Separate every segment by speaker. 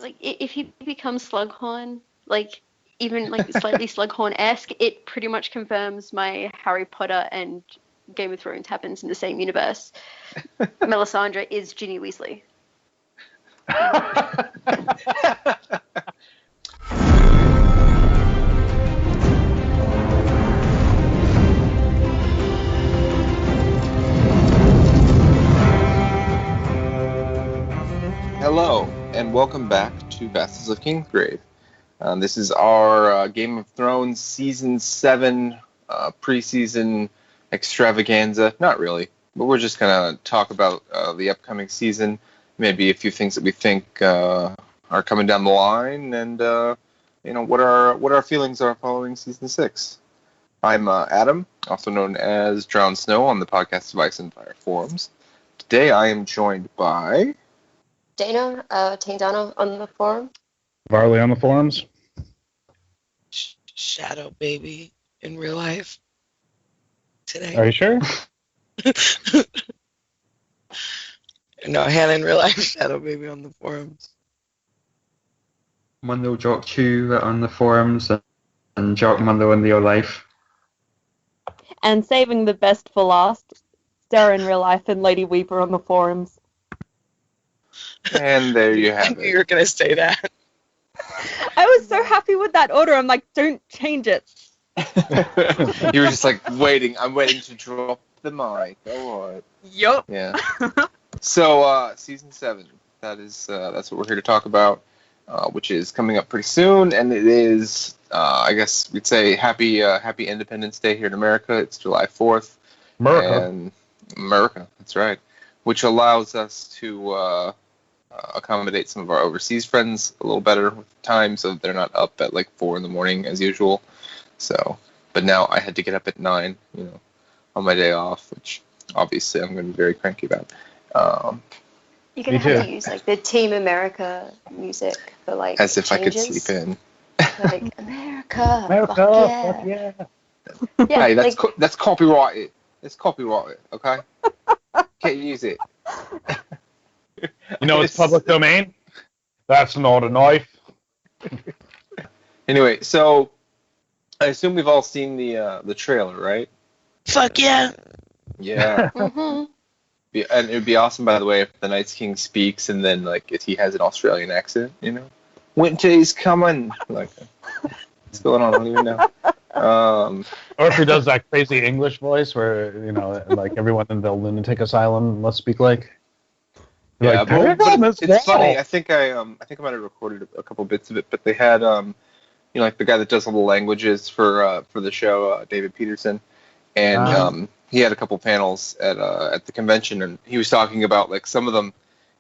Speaker 1: like if he becomes Slughorn, like even like slightly Slughorn-esque, it pretty much confirms my Harry Potter and Game of Thrones happens in the same universe. Melisandre is Ginny Weasley.
Speaker 2: Hello, and welcome back to Vassals of Kingsgrave. This is our Game of Thrones Season 7 preseason extravaganza. Not really, but we're just going to talk about the upcoming season, maybe a few things that we think are coming down the line, and what our feelings are following Season 6. I'm Adam, also known as Drowned Snow on the podcast Vice and Fire forums. Today I am joined by...
Speaker 1: Dana, Team Dana on the forum.
Speaker 3: Varley on the forums.
Speaker 4: Shadow Baby in real life today.
Speaker 3: Are you sure?
Speaker 4: No, Hannah in real life, Shadow Baby on the forums.
Speaker 5: Mundo Jock Chew on the forums and Jock Mundo in real life.
Speaker 6: And saving the best for last, Sarah in real life and Lady Weeper on the forums.
Speaker 2: And there you have
Speaker 4: I knew
Speaker 2: it.
Speaker 4: you were going to say that.
Speaker 6: I was so happy with that order. I'm like, don't change it.
Speaker 2: You were just like waiting. I'm waiting to drop the mic. Go on.
Speaker 6: Yup.
Speaker 2: Yeah. So season 7. That's what we're here to talk about, which is coming up pretty soon, and it is I guess we'd say happy Independence Day here in America. It's July 4th. America. That's right. Which allows us to accommodate some of our overseas friends a little better with time, so that they're not up at like 4 a.m. as usual. So, but now I had to get up at 9, on my day off, which obviously I'm going to be very cranky about.
Speaker 1: You're gonna have to use like the Team America music for like
Speaker 2: as if
Speaker 1: changes.
Speaker 2: I could sleep in.
Speaker 1: Like America,
Speaker 3: Fuck yeah.
Speaker 1: Yeah,
Speaker 2: Hey,
Speaker 1: like,
Speaker 2: that's copyrighted. It's copyrighted, okay? Can't use it.
Speaker 3: You know it's public domain? That's not a knife.
Speaker 2: Anyway, so I assume we've all seen the trailer, right?
Speaker 4: Fuck yeah.
Speaker 2: Yeah.
Speaker 1: mhm.
Speaker 2: And it would be awesome, by the way, if the Night's King speaks and then like if he has an Australian accent, Winter is coming. Like, what's going on? I don't even know.
Speaker 3: Or if he does that crazy English voice where, like everyone in the lunatic asylum must speak like.
Speaker 2: Yeah,
Speaker 3: Like,
Speaker 2: but it's funny. I think I might have recorded a couple bits of it, but they had like the guy that does all the languages for the show, David Peterson, and he had a couple panels at the convention, and he was talking about like some of them.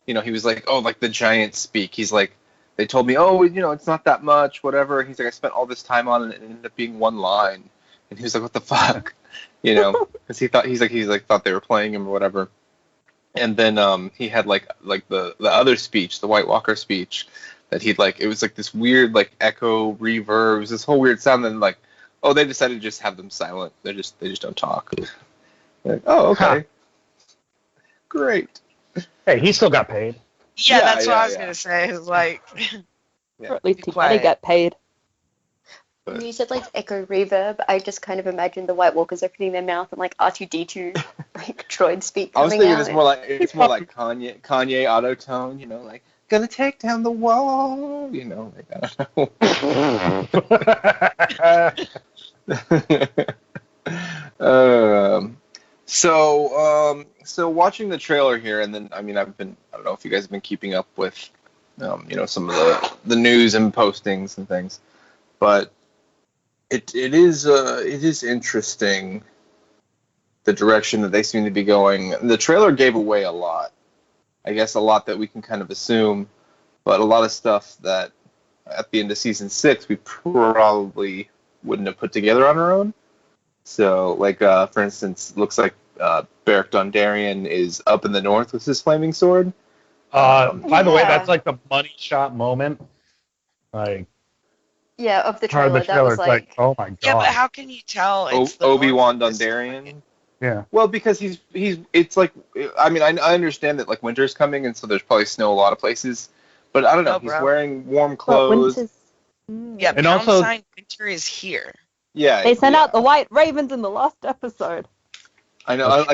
Speaker 2: He was like, oh, like the giants speak. He's like, they told me, oh, it's not that much, whatever. He's like, I spent all this time on it, and it ended up being one line, and he was like, what the fuck, because he thought they were playing him or whatever. And then he had like the other speech, the White Walker speech, that he'd like. It was like this weird like echo reverb. It was this whole weird sound. And like, oh, they decided to just have them silent. They just don't talk. Like, oh, okay,
Speaker 3: Huh.
Speaker 2: Great.
Speaker 3: Hey, he still got paid.
Speaker 4: Yeah, that's what I was going to say. It's like,
Speaker 6: Or at least
Speaker 4: Be
Speaker 6: he
Speaker 4: quiet.
Speaker 6: better get paid.
Speaker 2: But,
Speaker 1: When you said like echo reverb, I just kind of imagined the White Walkers opening their mouth and like R2D2 like droid speak
Speaker 2: I was
Speaker 1: coming
Speaker 2: thinking
Speaker 1: out.
Speaker 2: it's more like Kanye autotone. Like gonna take down the wall. Like I don't know. So watching the trailer here, and then I don't know if you guys have been keeping up with, some of the news and postings and things, but it is interesting the direction that they seem to be going. The trailer gave away a lot, I guess, a lot that we can kind of assume, but a lot of stuff that at the end of season 6 we probably wouldn't have put together on our own. So, like, for instance, looks like Beric Dondarrion is up in the north with his flaming sword.
Speaker 3: By the way,
Speaker 1: Yeah.
Speaker 3: that's like the money shot moment. Like,
Speaker 1: Yeah, of the
Speaker 3: part of
Speaker 1: trailer,
Speaker 3: the
Speaker 1: that
Speaker 3: trailer,
Speaker 1: was
Speaker 3: it's
Speaker 1: like,
Speaker 3: oh my god.
Speaker 4: yeah, but how can you tell it's the
Speaker 2: Obi-Wan
Speaker 4: North at this
Speaker 2: Dondarrion.
Speaker 4: point?
Speaker 3: Yeah.
Speaker 2: Well, because he's it's like, I understand that like winter's coming and so there's probably snow a lot of places, But I don't know.
Speaker 4: No,
Speaker 2: He's
Speaker 4: bro.
Speaker 2: wearing warm
Speaker 6: But
Speaker 2: clothes.
Speaker 6: winter's...
Speaker 4: Yeah,
Speaker 3: And
Speaker 4: pound
Speaker 3: also-
Speaker 4: sign winter is here.
Speaker 2: Yeah.
Speaker 6: They sent
Speaker 2: yeah.
Speaker 6: out the white ravens in the last episode.
Speaker 2: I know.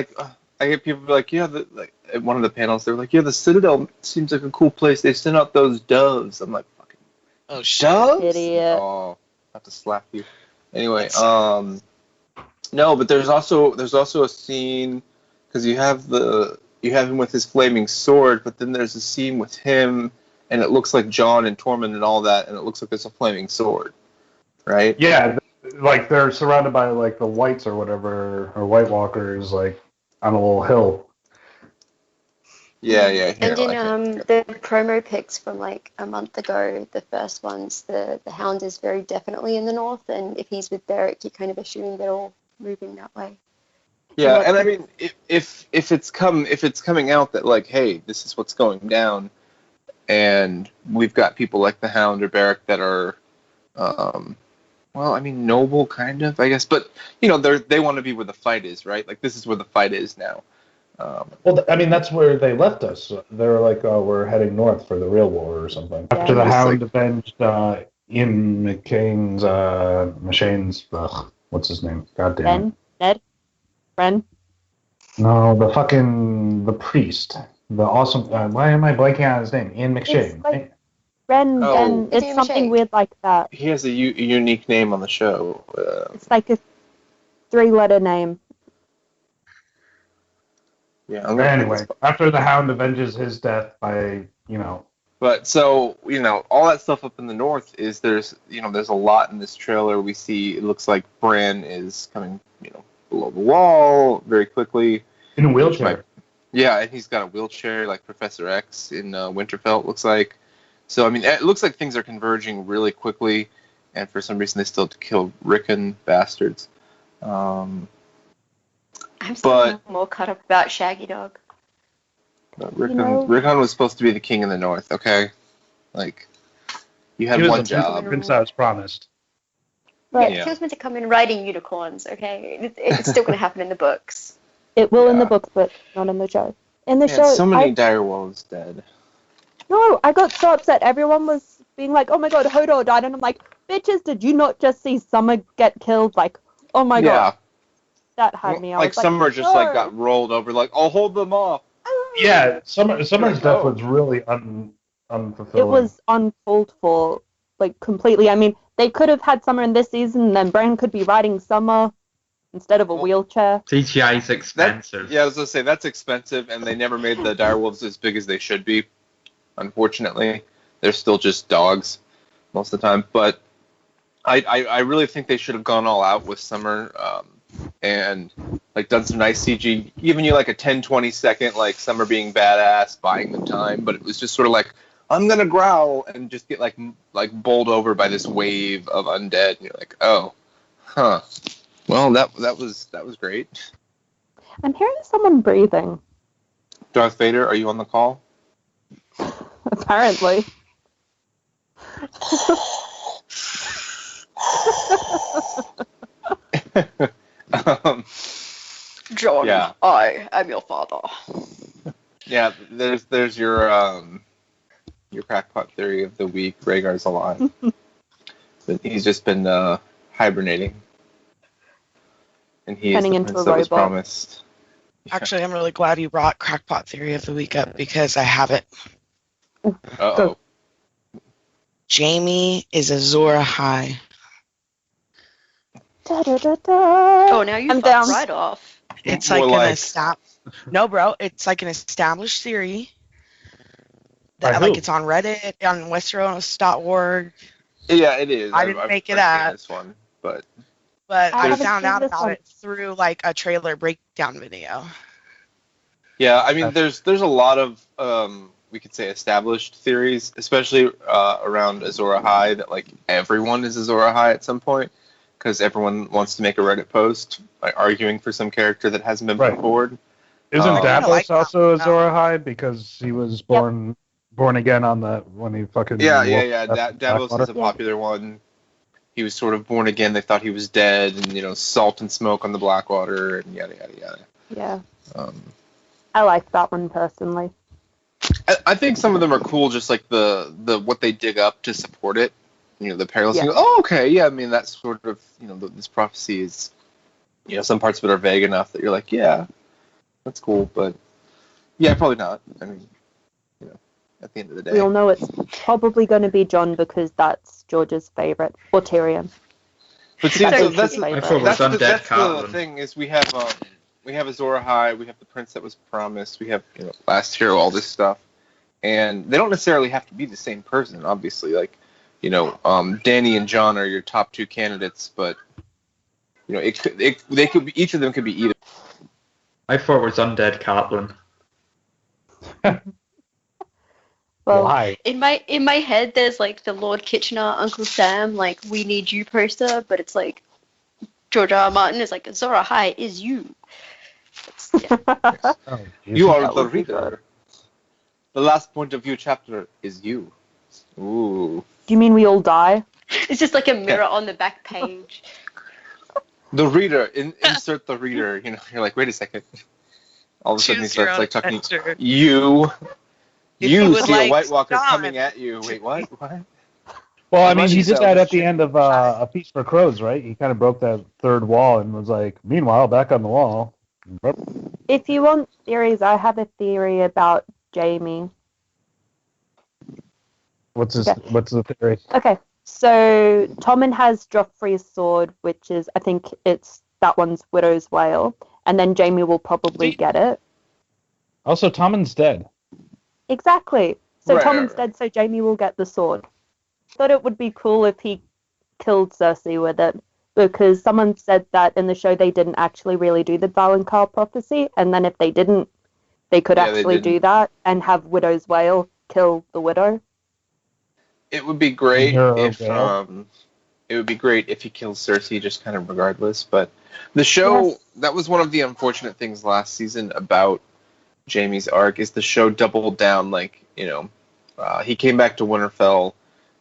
Speaker 2: I get people like, yeah, like at one of the panels, they're like, yeah, the Citadel seems like a cool place. They sent out those doves. I'm like, fucking
Speaker 4: Oh shit.
Speaker 2: doves?
Speaker 6: Idiot.
Speaker 2: Oh, I have to slap you. Anyway,
Speaker 4: That's-
Speaker 2: no, but there's also a scene because you have him with his flaming sword, but then there's a scene with him, and it looks like Jon and Tormund and all that, and it looks like there's a flaming sword, right?
Speaker 3: Yeah, like they're surrounded by like the whites or whatever, or White Walkers, like on a little hill.
Speaker 2: Yeah. Here,
Speaker 1: And in
Speaker 2: like,
Speaker 1: the promo pics from like a month ago, the first ones, the Hound is very definitely in the north, and if he's with Beric, you're kind of assuming they're all moving that way.
Speaker 2: yeah, and I mean, if it's coming out that like, hey, this is what's going down, and we've got people like the Hound or Beric that are, well, I mean, noble kind of, I guess, but you know, they want to be where the fight is, right? Like this is where the fight is now.
Speaker 3: Well, I mean, that's where they left us. They were like, we're heading north for the real war or something.
Speaker 6: Yeah,
Speaker 3: After the
Speaker 2: just
Speaker 3: Hound
Speaker 2: like-
Speaker 3: avenged Ian McShane's, what's his name? God damn it.
Speaker 6: Ben? Ned? Bren?
Speaker 3: No, the priest. The awesome, why am I blanking on his name? Ian McShane.
Speaker 6: It's like Bren,
Speaker 2: Oh.
Speaker 6: Ben.
Speaker 1: It's
Speaker 6: It's
Speaker 1: Ian
Speaker 6: something
Speaker 1: McShane.
Speaker 6: weird like that.
Speaker 2: He has a unique name on the show.
Speaker 6: It's like a 3-letter name.
Speaker 2: Yeah. I'm gonna
Speaker 3: Anyway, after the Hound avenges his death by,
Speaker 2: But so, you know, all that stuff up in the north is there's a lot in this trailer. We see it looks like Bran is coming, below the wall very quickly.
Speaker 3: in a
Speaker 2: Which
Speaker 3: wheelchair.
Speaker 2: Yeah, and he's got a wheelchair like Professor X in Winterfell, looks like. So, I mean, it looks like things are converging really quickly, and for some reason they still have to kill Rickon, bastards.
Speaker 1: I'm still more caught up about Shaggy Dog.
Speaker 2: But Rickon,
Speaker 6: know-
Speaker 2: Rickon was supposed to be the king of the north, okay? Like, you had
Speaker 3: He was
Speaker 2: one
Speaker 3: a
Speaker 2: job.
Speaker 3: prince as promised.
Speaker 6: But
Speaker 2: Yeah.
Speaker 1: He was meant to come in riding unicorns, okay? It's still going to happen in the books.
Speaker 6: it will in the
Speaker 2: Yeah.
Speaker 6: books, but not in the show. In the
Speaker 2: Man,
Speaker 6: show,
Speaker 2: so many direwolves dead.
Speaker 6: I got so upset. Everyone was being like, "Oh my god, Hodor died," and I'm like, "Bitches, did you not just see Summer get killed?" Like, oh my god, that had me. I
Speaker 2: Like
Speaker 6: was like,
Speaker 2: Summer just
Speaker 6: "No."
Speaker 2: like got rolled over, like, I'll hold them off.
Speaker 3: Yeah, Summer's death
Speaker 2: Oh.
Speaker 3: was really unfulfilling.
Speaker 6: It was uncalled for, like, completely. I mean, they could have had Summer in this season, and then Bran could be riding Summer instead of a wheelchair.
Speaker 5: CGI is
Speaker 2: That,
Speaker 5: expensive.
Speaker 2: yeah, I was gonna say that's expensive, and they never made the direwolves as big as they should be. Unfortunately, they're still just dogs most of the time. But I really think they should have gone all out with Summer, and like done some nice CG, giving you like a 10-20 second like Summer being badass, buying them time. But it was just sort of like, I'm gonna growl and just get like bowled over by this wave of undead, and you're like, oh, huh. Well, that was great.
Speaker 6: I'm hearing someone breathing.
Speaker 2: Darth Vader, are you on the call?
Speaker 6: Apparently.
Speaker 1: John,
Speaker 2: Yeah.
Speaker 1: I am your father.
Speaker 2: Yeah, there's your crackpot theory of the week. Rhaegar's alive, but he's just been hibernating, and he
Speaker 6: Turning
Speaker 2: is the
Speaker 6: into
Speaker 2: prince
Speaker 6: a
Speaker 2: that was
Speaker 6: robot.
Speaker 2: promised.
Speaker 4: Actually, I'm really glad you brought Crackpot Theory of the Week up because I have it.
Speaker 2: Uh-oh.
Speaker 4: Jamie is Azor Ahai.
Speaker 6: Da-da-da-da.
Speaker 1: Oh, now you
Speaker 6: I'm
Speaker 1: fucked
Speaker 6: down.
Speaker 1: right off.
Speaker 4: It's
Speaker 2: More
Speaker 4: like
Speaker 2: like-
Speaker 4: No, bro, it's like an established theory.
Speaker 3: By
Speaker 4: That,
Speaker 3: who?
Speaker 4: like, it's on Reddit, on Westeros.org,
Speaker 2: Yeah, it is.
Speaker 4: I didn't
Speaker 2: I've
Speaker 4: make it
Speaker 2: seen
Speaker 4: up.
Speaker 2: this one, but
Speaker 4: but
Speaker 6: I
Speaker 4: I
Speaker 6: haven't
Speaker 4: found
Speaker 6: seen
Speaker 4: out
Speaker 6: this
Speaker 4: about
Speaker 6: one.
Speaker 4: it through, like, a trailer breakdown video.
Speaker 2: yeah, I mean, there's a lot of we could say established theories, especially around Azor Ahai, that like everyone is Azor Ahai at some point, because everyone wants to make a Reddit post like arguing for some character that hasn't been put
Speaker 3: Right.
Speaker 2: forward.
Speaker 3: Isn't
Speaker 2: I
Speaker 3: Davos
Speaker 4: like that
Speaker 3: also a
Speaker 4: one.
Speaker 3: Azor Ahai because he was born again on that when he fucking
Speaker 2: Yeah.
Speaker 3: woke up
Speaker 2: Davos
Speaker 3: Blackwater?
Speaker 2: is a popular one. He was sort of born again. They thought he was dead, and salt and smoke on the Blackwater, and yada yada yada.
Speaker 6: Yeah,
Speaker 2: Um,
Speaker 6: I like that one personally.
Speaker 2: I think some of them are cool, just like the what they dig up to support it. You know, the parallels.
Speaker 6: Yeah.
Speaker 2: You go, oh, okay, yeah. I mean, that's sort of, you know, this prophecy is, you know, some parts of it are vague enough that you're like, yeah, that's cool, but yeah, probably not. I mean, you know, at the end of the day,
Speaker 6: We all know it's probably going to be Jon because that's George's favorite, or Tyrion.
Speaker 2: But see,
Speaker 6: That's
Speaker 2: so
Speaker 6: his
Speaker 2: that's
Speaker 6: favorite.
Speaker 5: I thought it was undead
Speaker 2: that's the
Speaker 5: Catelyn.
Speaker 2: thing is we have Azor Ahai, we have the prince that was promised, we have, you know, Last Hero, all this stuff, and they don't necessarily have to be the same person. Obviously, like, you know, Dany and Jon are your top two candidates, but you know, they could be, each of them could be either.
Speaker 5: I thought it was undead Catelyn.
Speaker 6: Well,
Speaker 3: Why?
Speaker 1: In my head, there's like the Lord Kitchener, Uncle Sam, like "We Need You" poster, but it's like George R. R. Martin is like Azor Ahai is you. Yeah.
Speaker 3: Oh,
Speaker 2: You are
Speaker 6: That
Speaker 2: the
Speaker 6: would be
Speaker 2: reader. The last point of view chapter is you. Ooh.
Speaker 6: do you mean we all die?
Speaker 1: It's just like a mirror on the back page.
Speaker 2: The reader, insert the reader. You know, you're like, wait a second. All of a sudden he
Speaker 4: Choose your
Speaker 2: starts like
Speaker 4: own
Speaker 2: talking.
Speaker 4: adventure.
Speaker 2: You
Speaker 4: If you would
Speaker 2: see a
Speaker 4: like
Speaker 2: White Walker
Speaker 4: Jon.
Speaker 2: coming at you. Wait, what? What?
Speaker 3: Well, I mean,
Speaker 2: Unless
Speaker 3: he
Speaker 2: you
Speaker 3: did
Speaker 2: sell
Speaker 3: that
Speaker 2: this
Speaker 3: at the
Speaker 2: chick.
Speaker 3: end of A Feast for Crows, right? He kind of broke that third wall and was like, meanwhile, back on the wall.
Speaker 6: If you want theories, I have a theory about Jaime.
Speaker 3: What's
Speaker 6: Okay.
Speaker 3: What's the theory?
Speaker 6: Okay, so Tommen has Joffrey's sword, which is, I think that one's Widow's Wail, and then Jaime will probably get it.
Speaker 3: Also, Tommen's dead.
Speaker 6: Exactly. So
Speaker 2: Right,
Speaker 6: Tommen's
Speaker 2: right.
Speaker 6: dead, so Jaime will get the sword. Thought it would be cool if he killed Cersei with it, because someone said that in the show they didn't actually really do the Valonqar prophecy, and then if they didn't, they could
Speaker 2: Yeah, they
Speaker 6: actually do
Speaker 2: didn't.
Speaker 6: that and have Widow's Wail kill the widow.
Speaker 2: It would be great
Speaker 3: Her
Speaker 2: if
Speaker 3: Vale.
Speaker 2: it would be great if he killed Cersei, just kind of regardless. But the show,
Speaker 6: Yes.
Speaker 2: that was one of the unfortunate things last season about Jaime's arc, is the show doubled down. Like, you know, he came back to Winterfell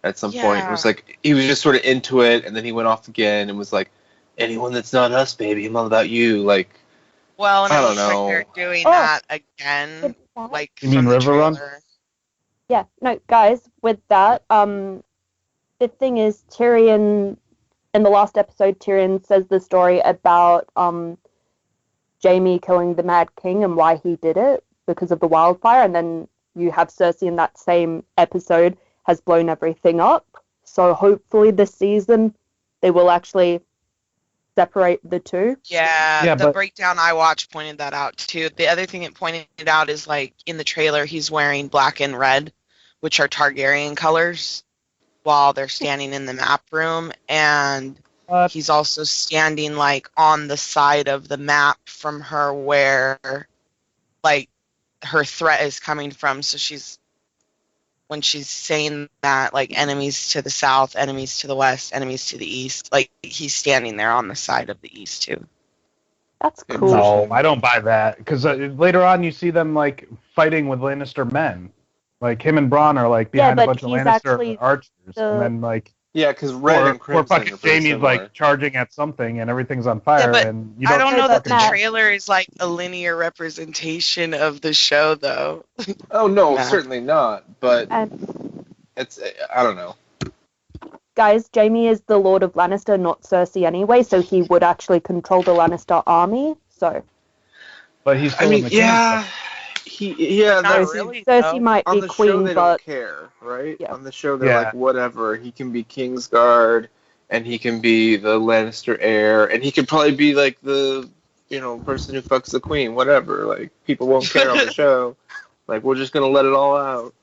Speaker 2: at some point. It was like he was just sort of into it, and then he went off again and was like, anyone that's not us, baby, I'm all about you. Like,
Speaker 4: Well, and
Speaker 2: I
Speaker 4: it
Speaker 2: don't
Speaker 4: looks
Speaker 2: know.
Speaker 4: like they're doing
Speaker 6: Oh.
Speaker 4: that again,
Speaker 6: With that-
Speaker 4: like
Speaker 3: You mean
Speaker 4: from the
Speaker 3: River Run?
Speaker 4: trailer.
Speaker 6: Yeah, no, guys, with that, the thing is, Tyrion, in the last episode, Tyrion says the story about Jaime killing the Mad King and why he did it, because of the wildfire, and then you have Cersei in that same episode has blown everything up. So hopefully this season they will actually separate the two.
Speaker 4: Yeah, the
Speaker 3: but-
Speaker 4: breakdown I watched pointed that out too. The other thing it pointed out is like in the trailer he's wearing black and red, which are Targaryen colors, while they're standing in the map room, and he's also standing like on the side of the map from her where like her threat is coming from. So when she's saying that, like, enemies to the south, enemies to the west, enemies to the east, like he's standing there on the side of the east too.
Speaker 6: That's cool.
Speaker 3: No, I don't buy that. Because later on you see them, like, fighting with Lannister men. Like, him and Bronn are, like, behind
Speaker 6: Yeah,
Speaker 3: a
Speaker 6: but
Speaker 3: bunch of
Speaker 6: he's
Speaker 3: Lannister
Speaker 6: actually
Speaker 3: archers.
Speaker 6: the-
Speaker 3: And then, like,
Speaker 2: yeah, because Red and
Speaker 3: or
Speaker 2: Crimson
Speaker 3: fucking
Speaker 2: are pretty
Speaker 3: Jaime's,
Speaker 2: similar.
Speaker 3: like, charging at something and everything's on fire.
Speaker 4: but
Speaker 3: and you
Speaker 4: I don't know that the
Speaker 6: Matt.
Speaker 4: trailer is like a linear representation of the show, though.
Speaker 2: Oh no,
Speaker 4: Nah.
Speaker 2: certainly not. But
Speaker 6: And
Speaker 2: it's, I don't know.
Speaker 6: guys, Jaime is the Lord of Lannister, not Cersei anyway, so he would actually control the Lannister army. So
Speaker 3: But he's still
Speaker 2: I
Speaker 3: in
Speaker 2: mean,
Speaker 3: the king's
Speaker 2: yeah,
Speaker 3: court.
Speaker 4: Not
Speaker 2: that's,
Speaker 4: really,
Speaker 6: Cersei
Speaker 4: though.
Speaker 6: might
Speaker 2: on
Speaker 6: be
Speaker 2: the show
Speaker 6: queen,
Speaker 2: they
Speaker 6: but
Speaker 2: don't care, right?
Speaker 6: Yeah.
Speaker 2: On the show they're
Speaker 3: Yeah.
Speaker 2: like, whatever. He can be Kingsguard, and he can be the Lannister heir, and he could probably be like the, you know, person who fucks the queen. Whatever. Like, people won't care on the show. Like, we're just gonna let it all out.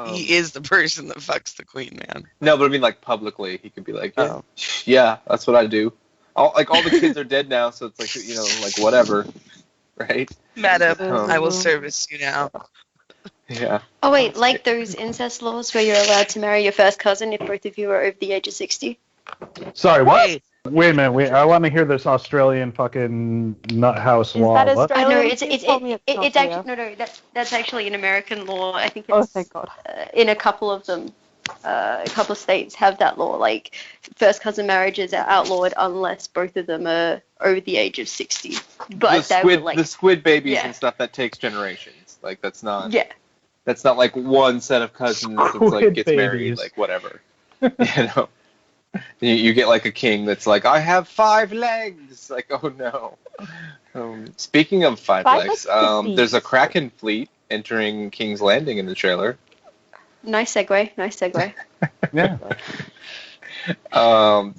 Speaker 4: He is the person that fucks the queen, man.
Speaker 2: No, but I mean, like, publicly, he could be like, yeah,
Speaker 4: Oh.
Speaker 2: yeah, that's what I do. All the kids are dead now, so it's like, you know, like, whatever, right?
Speaker 4: Madam,
Speaker 2: Oh.
Speaker 4: I will service you now.
Speaker 2: Yeah.
Speaker 1: Oh wait, like those incest laws where you're allowed to marry your first cousin if both of you are over the age of 60.
Speaker 3: Sorry, what?
Speaker 4: Hey,
Speaker 3: Wait a minute. I want to hear this Australian fucking nut house
Speaker 6: Is
Speaker 3: law.
Speaker 6: that
Speaker 3: What?
Speaker 1: I know
Speaker 6: Australian?
Speaker 1: it's
Speaker 6: Please tell me not
Speaker 1: actually
Speaker 6: here.
Speaker 1: that's actually an American law. I think it's
Speaker 6: Oh, thank God.
Speaker 1: in a couple of them. A couple of states have that law. Like first cousin marriages are outlawed unless both of them are over the age of 60. But
Speaker 2: the
Speaker 1: they were
Speaker 2: squid,
Speaker 1: like,
Speaker 2: the squid babies
Speaker 1: Yeah.
Speaker 2: and stuff, that takes generations. Like, that's not.
Speaker 1: yeah.
Speaker 2: That's not like one set of cousins that's like
Speaker 3: Squid
Speaker 2: gets married,
Speaker 3: babies.
Speaker 2: like whatever. You get like a king that's like, I have 5 legs. Like, oh no. Speaking of 5 legs, there's a Kraken fleet entering King's Landing in the trailer.
Speaker 1: Nice segue.
Speaker 3: Yeah.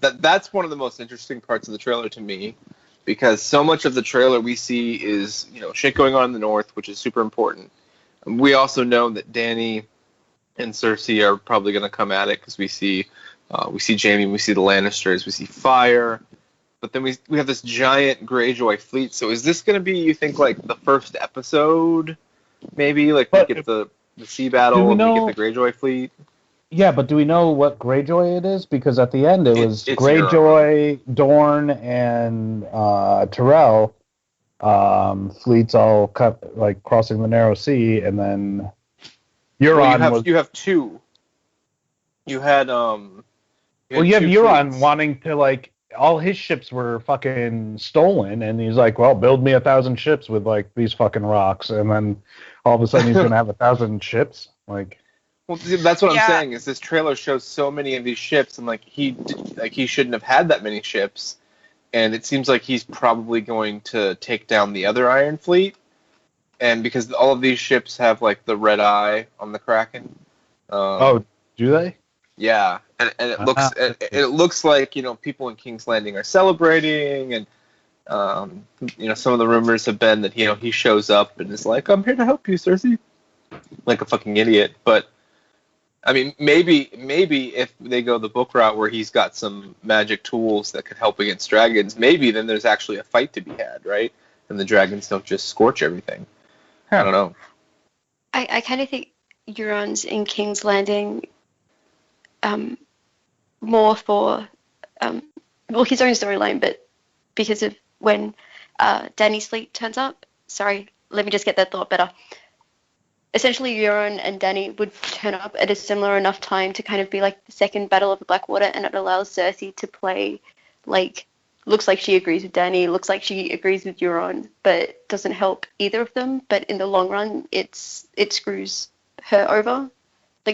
Speaker 2: That's one of the most interesting parts of the trailer to me, because so much of the trailer we see is, shit going on in the north, which is super important. We also know that Dany and Cersei are probably going to come at it, because we see Jaime, we see the Lannisters, we see fire, but then we have this giant Greyjoy fleet. So is this going to be, you think, like the first episode, maybe? Like we get the sea battle and we get the Greyjoy fleet?
Speaker 3: Yeah, but do we know what Greyjoy it is? Because at the end it was
Speaker 2: it's
Speaker 3: Greyjoy, Dorne, and Tyrell fleets all crossing the Narrow Sea, and then Euron
Speaker 2: you have 2. You had
Speaker 3: you have
Speaker 2: 2
Speaker 3: Euron
Speaker 2: fleets.
Speaker 3: wanting to all his ships were fucking stolen, and he's like, well, build me 1,000 ships with these fucking rocks, and then all of a sudden he's gonna have 1,000 ships.
Speaker 2: Well, that's what I'm saying. Is this trailer shows so many of these ships, and he shouldn't have had that many ships, and it seems like he's probably going to take down the other Iron Fleet, and because all of these ships have the red eye on the Kraken.
Speaker 3: Do they?
Speaker 2: Yeah, and it looks like people in King's Landing are celebrating, and some of the rumors have been that he shows up and is like, I'm here to help you, Cersei, like a fucking idiot. But I mean, maybe if they go the book route where he's got some magic tools that could help against dragons, maybe then there's actually a fight to be had, right? And the dragons don't just scorch everything. I don't know.
Speaker 1: I kind of think Euron's in King's Landing more for his own storyline, but because of when Dany's fleet turns up. Sorry, let me just get that thought better. Essentially, Euron and Dany would turn up at a similar enough time to kind of be like the second Battle of the Blackwater, and it allows Cersei to play looks like she agrees with Dany, looks like she agrees with Euron, but doesn't help either of them. But in the long run, it screws her over.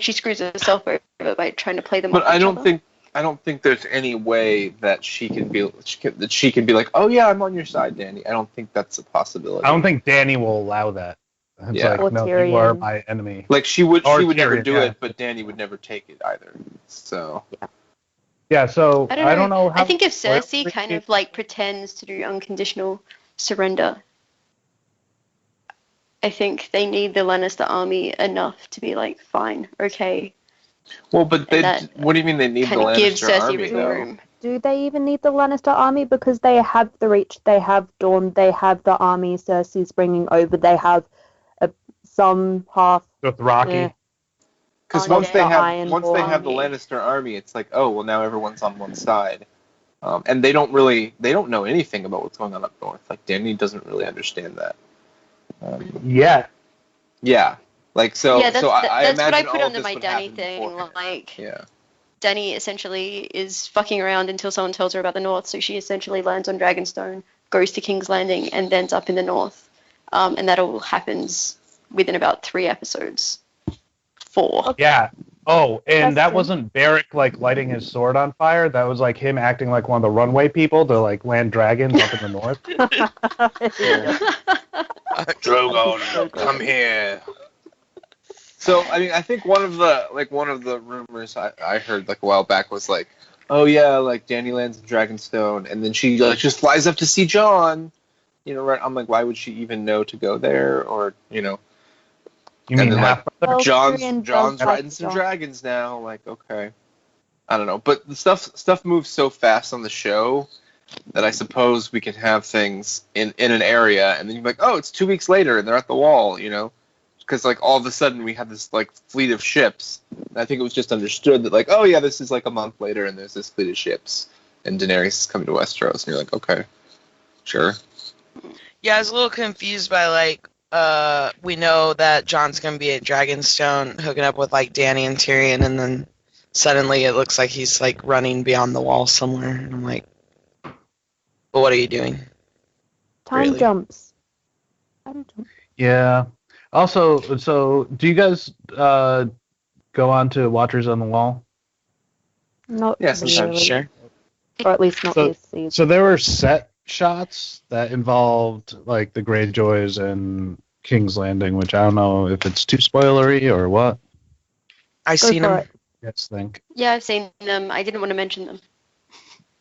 Speaker 1: She screws herself over by trying to play them off each other.
Speaker 2: I don't think there's any way that she can be like, oh yeah, I'm on your side, Dany. I don't think that's a possibility.
Speaker 3: I don't think Dany will allow that. It's no, you are my enemy.
Speaker 2: She would never do it, but Dany would never take it either. So
Speaker 3: yeah, so I don't know how.
Speaker 1: I think if Cersei kind of pretends to do unconditional surrender, I think they need the Lannister army enough to be fine, okay.
Speaker 2: Well, but what do you mean they need the Lannister army, though?
Speaker 6: Do they even need the Lannister army? Because they have the Reach, they have Dorne, they have the army Cersei's bringing over, they have some half
Speaker 3: Dothraki.
Speaker 2: Because once they have the Lannister army, it's like, oh well, now everyone's on one side, and they don't know anything about what's going on up north. Dany doesn't really understand that.
Speaker 3: Yeah.
Speaker 1: That's
Speaker 2: I
Speaker 1: what
Speaker 2: imagine
Speaker 1: I put
Speaker 2: all
Speaker 1: under
Speaker 2: this
Speaker 1: my
Speaker 2: would
Speaker 1: Dany
Speaker 2: happen
Speaker 1: thing.
Speaker 2: beforehand.
Speaker 1: Dany essentially is fucking around until someone tells her about the North, so she essentially lands on Dragonstone, goes to King's Landing, and ends up in the North. And that all happens within about 3 episodes. 4.
Speaker 3: Yeah. Oh, and that wasn't Beric lighting his sword on fire. That was him acting like one of the runway people to land dragons up in the north.
Speaker 2: Drogon, come here. So I mean, I think one of the rumors I heard a while back was oh yeah, Dany lands in Dragonstone, and then she just flies up to see Jon. Right? I'm why would she even know to go there, or
Speaker 3: You mean
Speaker 2: Jon's riding some dragons now? Okay, I don't know, but the stuff moves so fast on the show that I suppose we can have things in an area, and then you're oh, it's 2 weeks later, and they're at the wall, Because all of a sudden we have this fleet of ships. And I think it was just understood that oh yeah, this is a month later, and there's this fleet of ships, and Daenerys is coming to Westeros, and you're okay, sure.
Speaker 4: Yeah, I was a little confused by we know that Jon's gonna be at Dragonstone hooking up with Dany and Tyrion, and then suddenly it looks like he's running beyond the wall somewhere, and I'm well, what are you doing?
Speaker 6: Time jumps.
Speaker 3: Yeah. Also, so do you guys go on to Watchers on the Wall?
Speaker 6: Not
Speaker 2: Yeah, sometimes.
Speaker 6: really.
Speaker 4: Sure.
Speaker 6: Or at least not
Speaker 3: So-
Speaker 6: this season.
Speaker 3: So there were set shots that involved like the Greyjoys and King's Landing, which I don't know if it's too spoilery or what.
Speaker 4: I
Speaker 6: Go
Speaker 4: seen
Speaker 6: for
Speaker 4: him.
Speaker 6: it.
Speaker 3: You guys think?
Speaker 1: Yeah, I've seen them. I didn't want to mention them.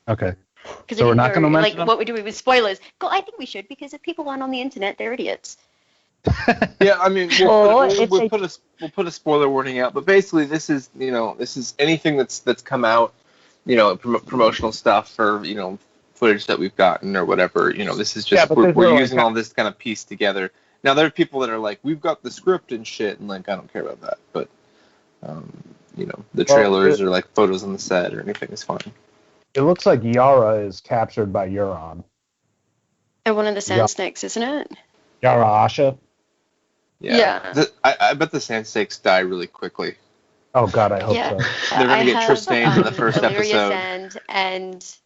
Speaker 3: Okay.
Speaker 1: Because
Speaker 3: So we're not gonna mention them?
Speaker 1: what we do with spoilers. Well, I think we should, because if people aren't on the internet, they're idiots.
Speaker 2: Yeah, I mean,
Speaker 6: Or if
Speaker 2: we'll
Speaker 6: they-
Speaker 2: put a spoiler warning out. But basically, this is anything that's come out, promotional stuff or footage that we've gotten or whatever. This is
Speaker 3: Yeah,
Speaker 2: just
Speaker 3: but
Speaker 2: we're
Speaker 3: there's no,
Speaker 2: using
Speaker 3: like,
Speaker 2: all this kind of piece together. Now there are people that are like, we've got the script and shit, and like I don't care about that. But the trailers or like photos on the set or anything is fine.
Speaker 3: It looks like Yara is captured by Euron.
Speaker 1: And one of the sand
Speaker 3: Yeah.
Speaker 1: snakes, isn't it?
Speaker 3: Yara Asha?
Speaker 1: Yeah.
Speaker 2: I bet the sand snakes die really quickly.
Speaker 3: Oh god, I hope
Speaker 1: Yeah.
Speaker 3: so.
Speaker 2: They're gonna
Speaker 1: I
Speaker 2: get
Speaker 1: have,
Speaker 2: Tristan in the first
Speaker 1: Illyria
Speaker 2: episode.
Speaker 1: Sand and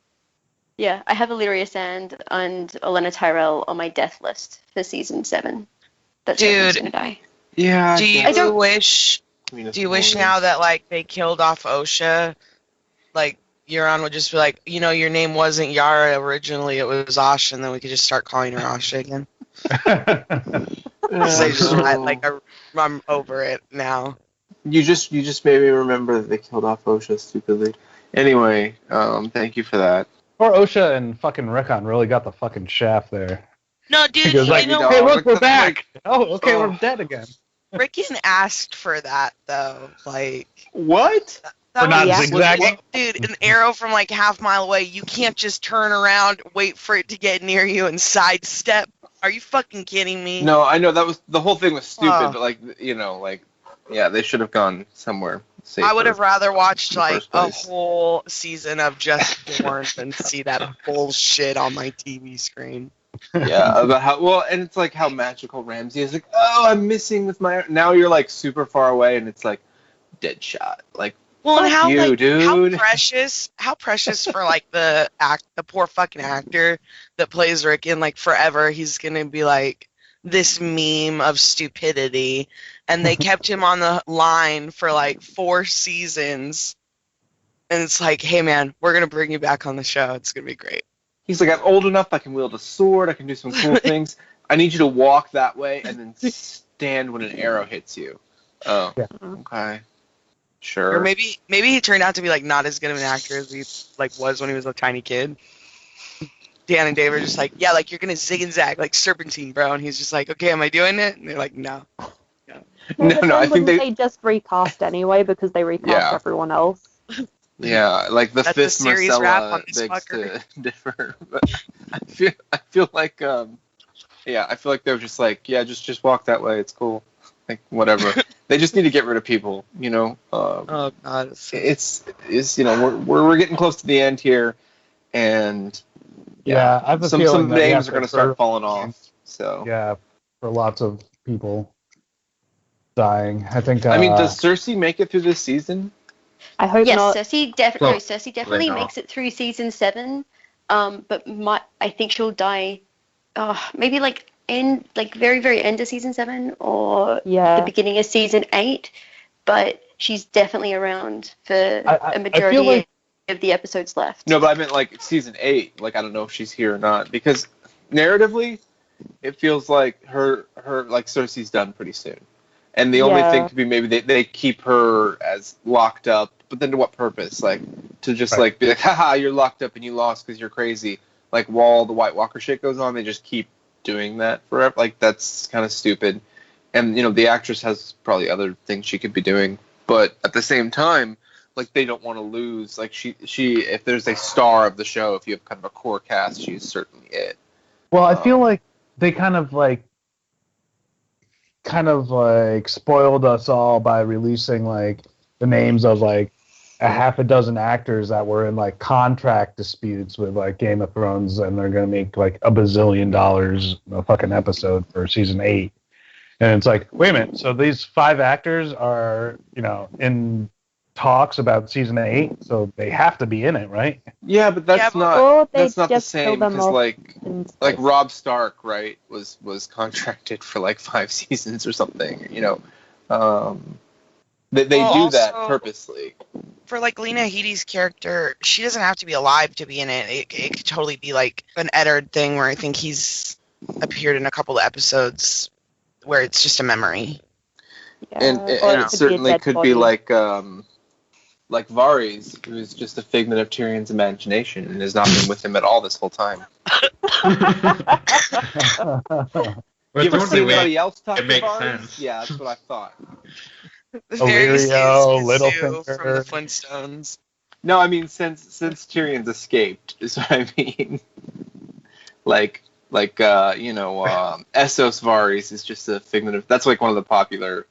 Speaker 1: I have Illyria Sand and Olenna Tyrell on my death list for season 7. That's
Speaker 4: Dude.
Speaker 1: gonna die.
Speaker 2: Yeah.
Speaker 4: Do
Speaker 1: I
Speaker 4: you
Speaker 1: don't-
Speaker 4: wish now that like they killed off Osha, like Euron would just be like, your name wasn't Yara originally, it was Asha, and then we could just start calling her Asha again. So I'm over it now.
Speaker 2: You just made me remember that they killed off Osha stupidly. Anyway, thank you for that.
Speaker 3: Or Osha and fucking Rickon really got the fucking shaft there.
Speaker 4: No, dude,
Speaker 3: He goes like,
Speaker 2: know,
Speaker 3: hey, look, we're
Speaker 2: like-
Speaker 3: back. Oh, okay,
Speaker 2: Oh.
Speaker 3: we're dead again.
Speaker 4: Rickon asked for that though. Like
Speaker 2: What?
Speaker 4: that
Speaker 3: We're not
Speaker 6: Yeah.
Speaker 3: zigzagging.
Speaker 4: Dude, an arrow from like half mile away, you can't just turn around, wait for it to get near you and sidestep. Are you fucking kidding me?
Speaker 2: No, I know that was the whole thing was stupid,
Speaker 4: Oh.
Speaker 2: but yeah, they should have gone somewhere safer.
Speaker 4: I would have rather watched
Speaker 2: in the
Speaker 4: like
Speaker 2: first
Speaker 4: a
Speaker 2: place.
Speaker 4: whole season of Just Born than see that bullshit on my TV screen.
Speaker 2: Yeah, about and it's like how magical Ramsey is. Like, oh, I'm missing with my. Now you're like super far away, and it's like dead shot. Like,
Speaker 4: Well, and
Speaker 2: fuck
Speaker 4: how
Speaker 2: you,
Speaker 4: like
Speaker 2: dude.
Speaker 4: how precious for like the poor fucking actor that plays Rick in like forever. He's gonna be like this meme of stupidity, and they kept him on the line for like 4 seasons, and it's like, hey man, we're gonna bring you back on the show. It's gonna be great.
Speaker 2: He's like, I'm old enough. I can wield a sword. I can do some cool things. I need you to walk that way and then stand when an arrow hits you. Oh,
Speaker 3: Yeah.
Speaker 2: okay, sure.
Speaker 4: Or maybe he turned out to be like not as good of an actor as he like was when he was a tiny kid. Dan and Dave are just like, yeah, like you're gonna zig and zag like serpentine, bro, and he's just like, okay, am I doing it? And they're like, no.
Speaker 2: No,
Speaker 6: but then
Speaker 2: I think
Speaker 6: wouldn't
Speaker 2: they.
Speaker 6: they just recast anyway because they recast
Speaker 2: Yeah.
Speaker 6: everyone else?
Speaker 2: Yeah, like the
Speaker 4: That's
Speaker 2: fifth
Speaker 4: a series wrap
Speaker 2: Marcella
Speaker 4: on this
Speaker 2: begs
Speaker 4: fucker.
Speaker 2: to differ. But I feel like I feel like they were just like, yeah, just walk that way. It's cool. Like whatever. They just need to get rid of people.
Speaker 4: Oh god.
Speaker 2: It's we're getting close to the end here, and
Speaker 3: Yeah, I have a
Speaker 2: some
Speaker 3: feeling that we
Speaker 2: names
Speaker 3: have
Speaker 2: are going to
Speaker 3: to
Speaker 2: start
Speaker 3: throw-
Speaker 2: falling off. So
Speaker 3: Yeah, for lots of people dying. I think.
Speaker 2: I mean, does Cersei make it through this season?
Speaker 6: I hope
Speaker 1: Yes,
Speaker 6: not.
Speaker 1: Cersei
Speaker 5: Well,
Speaker 1: definitely
Speaker 5: not.
Speaker 1: makes it through season 7. But I think she'll die. Maybe like very very end of season 7 or the
Speaker 6: Yeah.
Speaker 1: beginning of season 8. But she's definitely around for
Speaker 3: I
Speaker 1: a majority
Speaker 3: feel like-
Speaker 1: of the episodes left.
Speaker 2: No, but I meant like season 8. Like I don't know if she's here or not because narratively, it feels like her like Cersei's done pretty soon. And the only
Speaker 6: Yeah.
Speaker 2: thing could be maybe they keep her as locked up, but then to what purpose? Like to just
Speaker 3: Right.
Speaker 2: like be like, haha, you're locked up and you lost because you're crazy. Like while the White Walker shit goes on, they just keep doing that forever. Like that's kind of stupid. And the actress has probably other things she could be doing, but at the same time, like they don't want to lose. Like she if there's a star of the show, if you have kind of a core cast, she's certainly it.
Speaker 3: Well, I feel like they kind of spoiled us all by releasing like the names of like a half a dozen actors that were in like contract disputes with like Game of Thrones, and they're gonna make like $1 bazillion a fucking episode for season 8. And it's like, wait a minute, so these 5 actors are in talks about season 8, so they have to be in it, right?
Speaker 2: Yeah, but that's not
Speaker 6: Or they
Speaker 2: that's not the
Speaker 6: just kill
Speaker 2: same
Speaker 6: them
Speaker 2: because
Speaker 6: off
Speaker 2: like
Speaker 6: in space.
Speaker 2: Rob Stark, right, was contracted for like 5 seasons or something. You know, they
Speaker 4: Well,
Speaker 2: do that
Speaker 4: also-
Speaker 2: purposely.
Speaker 4: For like Lena Headey's character, she doesn't have to be alive to be in it. It could totally be like an Eddard thing where I think he's appeared in a couple of episodes where it's just a memory.
Speaker 6: Yeah,
Speaker 2: And
Speaker 6: or
Speaker 2: it
Speaker 6: could be a
Speaker 2: certainly
Speaker 6: dead
Speaker 2: could
Speaker 6: body.
Speaker 2: be like Varys, who's just a figment of Tyrion's imagination and has not been with him at all this whole time.
Speaker 5: But
Speaker 2: You ever
Speaker 5: don't
Speaker 2: see
Speaker 5: they
Speaker 2: anybody
Speaker 5: make
Speaker 2: else talk
Speaker 5: it
Speaker 2: to
Speaker 5: makes
Speaker 2: Varys?
Speaker 5: sense.
Speaker 2: Yeah, that's what I thought.
Speaker 4: Varys
Speaker 3: Illyrio,
Speaker 4: is
Speaker 3: Littlefinger.
Speaker 4: Sue from the Flintstones.
Speaker 2: No, I mean since Tyrion's escaped is what I mean. like Essos Varys is just a figment of. That's like one of the popular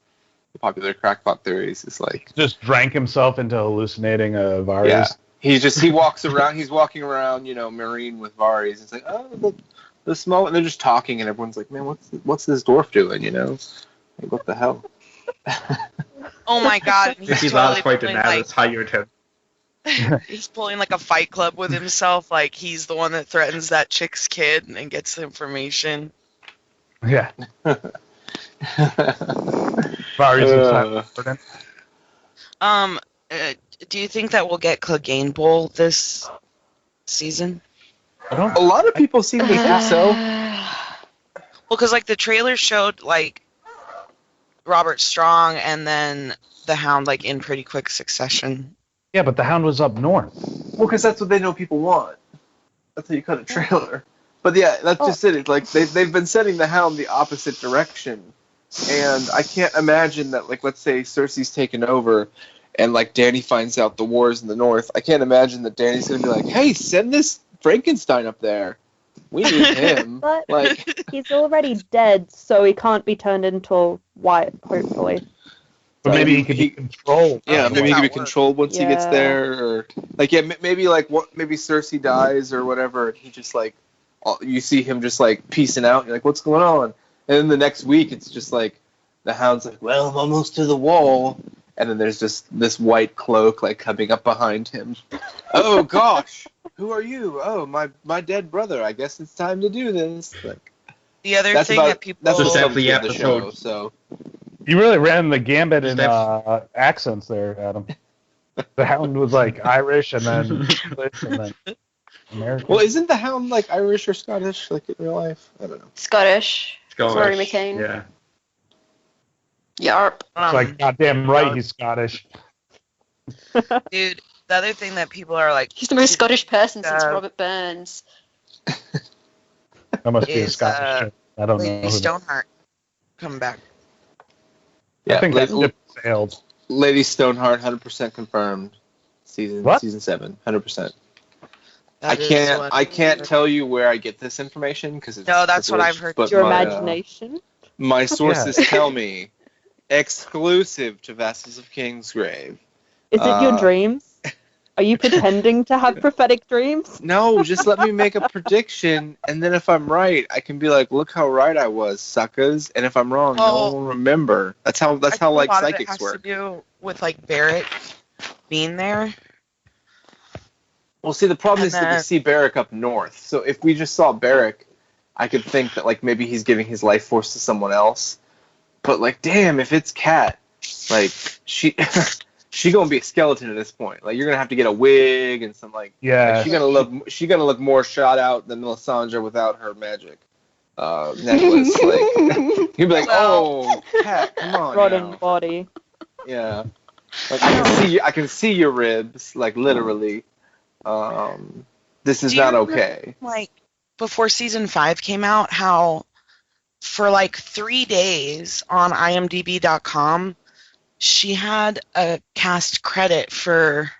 Speaker 2: crackpot theories. Is like
Speaker 3: Just drank himself into hallucinating a Varys.
Speaker 2: yeah, he walks around. He's walking around, Marine with Varys. It's like the small, and they're just talking, and everyone's like, man, what's this dwarf doing? Like, what the hell?
Speaker 4: Oh my god, and he's
Speaker 5: Ricky
Speaker 4: totally
Speaker 5: Bob's quite
Speaker 4: pulling,
Speaker 5: Daenerys hired him.
Speaker 4: he's pulling like a fight club with himself, like he's the one that threatens that chick's kid and gets the information.
Speaker 3: Yeah. Varys is important.
Speaker 4: Do you think that we'll get Clegane Bowl this season?
Speaker 3: I don't.
Speaker 2: A lot of people seem to think so.
Speaker 4: Well, because like the trailer showed like Robert Strong and then the Hound like in pretty quick succession.
Speaker 3: Yeah, but the Hound was up north.
Speaker 2: Well, because that's what they know people want. That's how you cut a trailer. But yeah, that's just it. It's like they've been setting the Hound the opposite direction, and I can't imagine that. Like, let's say Cersei's taken over, and like Dany finds out the wars in the north. I can't imagine that Dany's gonna be like, "Hey, send this Frankenstein up there. We need him."
Speaker 6: But
Speaker 2: Like,
Speaker 6: he's already dead, so he can't be turned into a white, hopefully.
Speaker 3: But
Speaker 2: So
Speaker 3: maybe he could be controlled.
Speaker 2: yeah, maybe he can be
Speaker 4: that works.
Speaker 2: controlled once he gets
Speaker 6: Yeah.
Speaker 2: there, or like maybe like maybe Cersei dies or whatever, and he just like you see him just like piecing out. And you're like, what's going on? And then the next week, it's just like the Hound's like, well, I'm almost to the wall, and then there's just this white cloak like coming up behind him. Oh gosh, who are you? Oh, my dead brother. I guess it's time to do this. Like,
Speaker 4: The other
Speaker 2: that's
Speaker 4: thing
Speaker 2: about
Speaker 4: that people
Speaker 2: that's what
Speaker 5: Just
Speaker 2: comes
Speaker 5: every
Speaker 2: with the show.
Speaker 5: episode.
Speaker 2: So
Speaker 3: You really ran the gambit in
Speaker 5: Steph-
Speaker 3: accents there, Adam. The Hound was like Irish and then English and then American.
Speaker 2: well, isn't the Hound like Irish or Scottish like in real life? I don't know.
Speaker 1: Scottish.
Speaker 5: Scottish.
Speaker 1: Rory McCain.
Speaker 5: Yeah.
Speaker 1: Yarp.
Speaker 3: It's like goddamn right, he's Scottish.
Speaker 4: dude, the other thing that people are like
Speaker 1: He's the most Scottish person since
Speaker 4: Uh,
Speaker 1: Robert Burns.
Speaker 3: That must be a
Speaker 4: Is,
Speaker 3: Scottish ship. I don't know.
Speaker 4: Lady
Speaker 3: who that-
Speaker 4: Stoneheart coming back.
Speaker 2: Yeah,
Speaker 3: I think that ship sailed.
Speaker 2: Lady Stoneheart, 100% confirmed. Season
Speaker 3: What?
Speaker 2: 7, 100%.
Speaker 4: That
Speaker 2: I
Speaker 4: is
Speaker 2: can't
Speaker 4: what-
Speaker 2: I can't tell you where I get this information because it's
Speaker 4: No, that's what
Speaker 2: privileged,
Speaker 4: I've heard.
Speaker 2: but
Speaker 6: Your
Speaker 2: my,
Speaker 6: imagination.
Speaker 2: my sources tell me exclusive to Vassals of Kingsgrave.
Speaker 6: Is it your
Speaker 2: uh,
Speaker 6: dreams? Are you pretending to have prophetic dreams?
Speaker 2: No, just let me make a prediction, and then if I'm right, I can be like, "Look how right I was, suckers." And if I'm wrong, no
Speaker 4: Oh.
Speaker 2: one will remember. That's how
Speaker 4: I
Speaker 2: like
Speaker 4: think a lot of it
Speaker 2: psychics
Speaker 4: has
Speaker 2: work.
Speaker 4: to do with like Barrett being there.
Speaker 2: Well, see, the problem
Speaker 4: And
Speaker 2: is that we
Speaker 4: then-
Speaker 2: see Barrack up north. So if we just saw Barrack, I could think that like maybe he's giving his life force to someone else. But like, damn, if it's Kat, like she she gonna be a skeleton at this point. Like you're gonna have to get a wig and some like
Speaker 3: Yeah.
Speaker 2: she gonna look more shot out than Melisandre without her magic necklace. Like you'd be like, oh, Kat, come on
Speaker 6: Rotten
Speaker 2: now.
Speaker 6: body.
Speaker 2: Yeah. Like I can see your ribs, like literally. This is
Speaker 4: Do you
Speaker 2: not
Speaker 4: remember,
Speaker 2: okay.
Speaker 4: Like before season 5 came out, how for like 3 days on IMDb.com, she had a cast credit for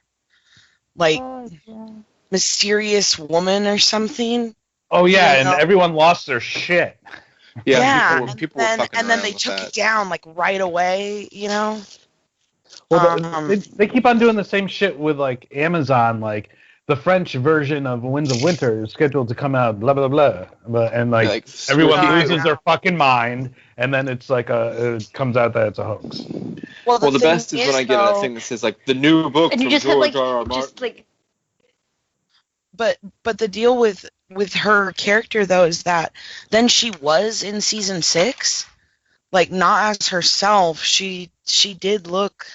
Speaker 4: like
Speaker 6: Oh, yeah.
Speaker 4: mysterious woman or something.
Speaker 3: Oh yeah,
Speaker 4: Yeah,
Speaker 3: and
Speaker 4: no.
Speaker 3: everyone lost their shit.
Speaker 2: Yeah,
Speaker 4: and
Speaker 2: people were
Speaker 4: then,
Speaker 2: fucking
Speaker 4: and then
Speaker 2: around
Speaker 4: they
Speaker 2: with
Speaker 4: took
Speaker 2: that.
Speaker 4: it down like right away, you know?
Speaker 3: Well,
Speaker 4: Um,
Speaker 3: they keep on doing the same shit with like Amazon. Like the French version of Winds of Winter is scheduled to come out, blah blah blah, and like everyone loses their fucking mind, and then it's like it comes out that it's a hoax.
Speaker 2: Well, the best is when I get that thing that says like the new book
Speaker 1: and you
Speaker 2: from
Speaker 1: just have
Speaker 2: George
Speaker 1: like
Speaker 2: R. R. Martin.
Speaker 1: just like
Speaker 4: But the deal with her character though is that then she was in season 6, like not as herself. She did look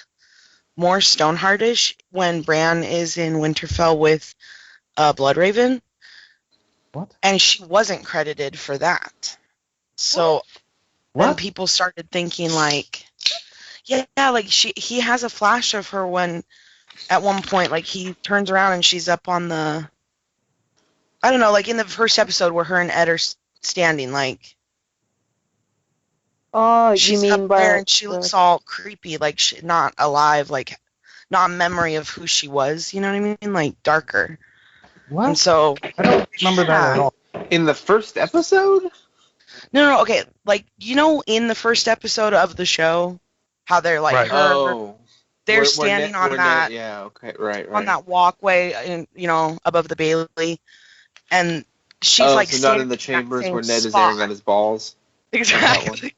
Speaker 4: more Stoneheartish when Bran is in Winterfell with Bloodraven.
Speaker 3: What?
Speaker 4: And she wasn't credited for that. So then people started thinking like, yeah, like he has a flash of her when at one point like he turns around and she's up on the, I don't know, like in the first episode where her and Ed are standing, like.
Speaker 6: Oh,
Speaker 4: she's
Speaker 6: you mean
Speaker 4: up there and she looks all creepy, like not alive, like not a memory of who she was. You know what I mean? Like darker.
Speaker 3: What?
Speaker 4: And so
Speaker 3: I don't remember that at all.
Speaker 2: In the first episode?
Speaker 4: No, okay. Like in the first episode of the show, how they're like they're standing on that.
Speaker 2: Yeah. Okay. Right.
Speaker 4: On that walkway, above the Bailey, and she's like
Speaker 2: so not in the chambers where Ned is airing on his balls.
Speaker 4: Exactly.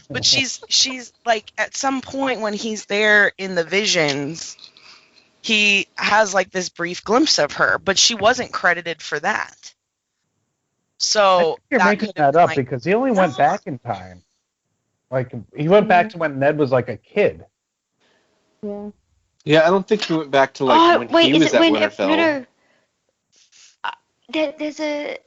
Speaker 4: But she's like at some point when he's there in the visions, he has like this brief glimpse of her, but she wasn't credited for that. So
Speaker 3: you're making that up because he only went back in time. Like he went back to when Ned was like a kid.
Speaker 6: Yeah.
Speaker 2: Yeah, I don't think he went back to like when he was at Winterfell.
Speaker 1: There's a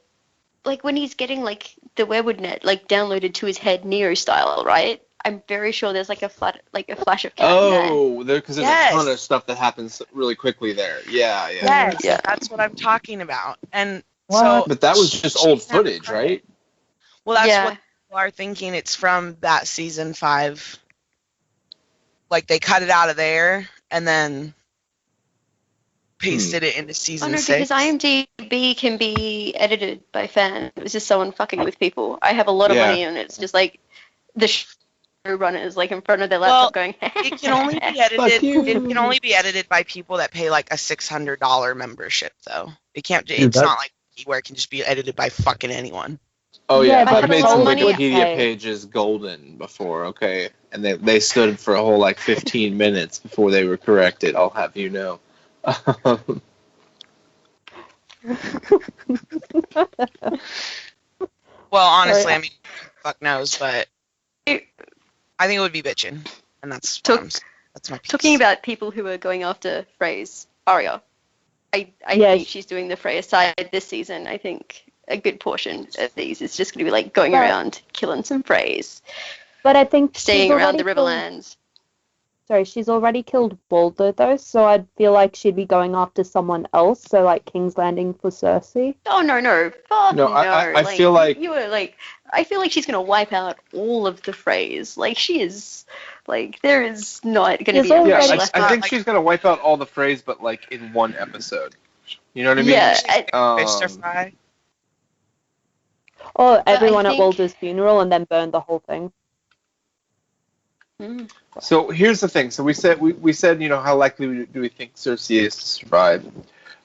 Speaker 1: like when he's getting like the werewood net like downloaded to his head Neo style, right? I'm very sure there's like a flash of
Speaker 2: time because there's a ton of stuff that happens really quickly there. Yeah.
Speaker 4: That's what I'm talking about. And
Speaker 2: but that was just old footage, right?
Speaker 4: Well, that's what people are thinking. It's from that season 5. Like they cut it out of there and then pasted it into season 6.
Speaker 1: Because IMDb can be edited by fans. It's just someone fucking with people. I have a lot of money and it's just like the showrunners like in front of their laptop going.
Speaker 4: It can only be edited. It can only be edited by people that pay like a $600 membership, though. It can't. It's not like where it can just be edited by fucking anyone.
Speaker 2: Oh yeah, I've made some Wikipedia pages golden before. Okay, and they stood for a whole like 15 minutes before they were corrected. I'll have you know.
Speaker 4: Well, honestly, I mean, fuck knows, but I think it would be bitchin', and that's my piece.
Speaker 1: Talking about people who are going after Frey's Arya. I think she's doing the Freya side this season. I think a good portion of these is just going to be like going around killing some Freys.
Speaker 6: But I think
Speaker 1: staying around the Riverlands.
Speaker 6: Sorry, she's already killed Walder though, so I'd feel like she'd be going after someone else. So like King's Landing for Cersei.
Speaker 1: Oh no, fuck no!
Speaker 2: I feel like
Speaker 1: you were like. I feel like she's going to wipe out all of the Freys. Like she is. Like there is not going to be.
Speaker 2: I think she's going to wipe out all the Freys, but like in one episode. You know what I mean?
Speaker 1: Yeah.
Speaker 6: Or everyone at Walder's funeral and then burn the whole thing.
Speaker 2: So here's the thing. So we said, how likely do we think Cersei is to survive?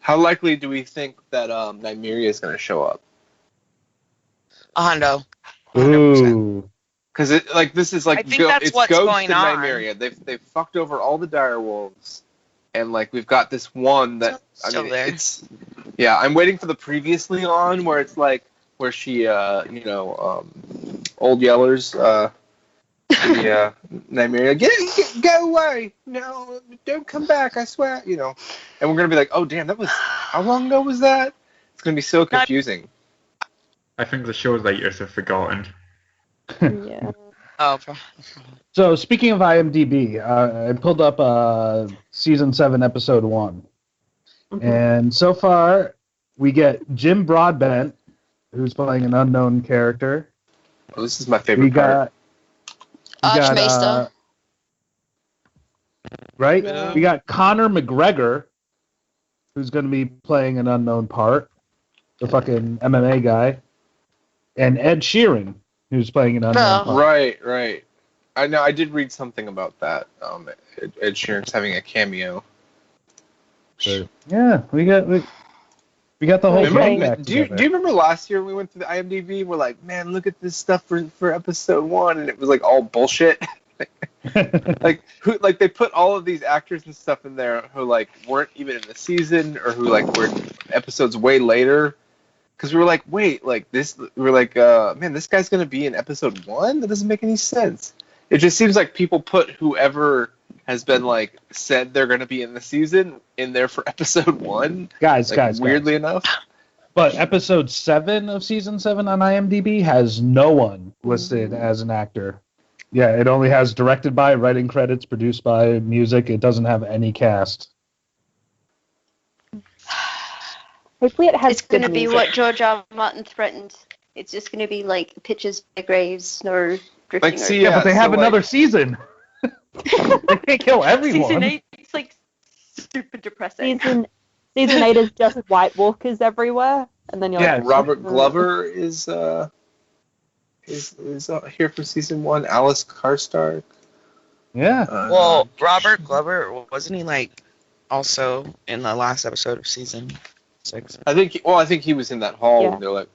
Speaker 2: How likely do we think that Nymeria is going to show up?
Speaker 4: 100%.
Speaker 3: Ooh.
Speaker 2: Because this is like
Speaker 4: it's Ghost
Speaker 2: and Nymeria. They've fucked over all the direwolves, and like we've got this one that I'm waiting for the previously on where it's like where she Old Yellers Nymeria go away, no, don't come back, I swear, and we're gonna be like, oh damn, that was how long ago was that? It's gonna be so confusing.
Speaker 5: I think the show writers have forgotten.
Speaker 6: Yeah.
Speaker 4: Oh.
Speaker 3: So speaking of IMDb, I pulled up season 7, episode 1, and so far we get Jim Broadbent, who's playing an unknown character.
Speaker 2: Oh, this is my favorite part.
Speaker 1: Archmaester.
Speaker 3: Right? Yeah. We got Conor McGregor, who's going to be playing an unknown part, the fucking MMA guy, and Ed Sheeran, who's playing an unknown part.
Speaker 2: Right. I know. I did read something about that. Ed Sheeran's having a cameo.
Speaker 3: So, yeah, we got the whole gang back
Speaker 2: Do you
Speaker 3: together.
Speaker 2: remember last year we went to the IMDb? We're like, man, look at this stuff for episode 1, and it was like all bullshit. like they put all of these actors and stuff in there who like weren't even in the season or who like were in episodes way later. Because we were like, wait, like this. We were like, man, this guy's gonna be in episode 1. That doesn't make any sense. It just seems like people put whoever has been like said they're gonna be in the season in there for episode 1.
Speaker 3: Guys,
Speaker 2: weirdly enough.
Speaker 3: But episode 7 of season 7 on IMDb has no one listed as an actor. Yeah, it only has directed by, writing credits, produced by, music. It doesn't have any cast.
Speaker 6: Hopefully it has
Speaker 1: It's going to
Speaker 6: good
Speaker 1: be
Speaker 6: music.
Speaker 1: what George R. R. Martin threatened. It's just going to be like pictures of graves, snow drifting
Speaker 2: Like, see,
Speaker 1: over.
Speaker 3: Yeah, but they
Speaker 2: so,
Speaker 3: have
Speaker 2: like-
Speaker 3: another season. They can't kill everyone.
Speaker 1: Season 8 is like super depressing.
Speaker 6: Season 8 is just White Walkers everywhere, and then you're
Speaker 3: Yeah,
Speaker 6: like,
Speaker 2: Robert Glover is here for season 1. Alice Karstark.
Speaker 3: Yeah.
Speaker 4: Well, Robert Glover, wasn't he like also in the last episode of season 6?
Speaker 2: I think he was in that hall
Speaker 6: Yeah.
Speaker 2: when they're like,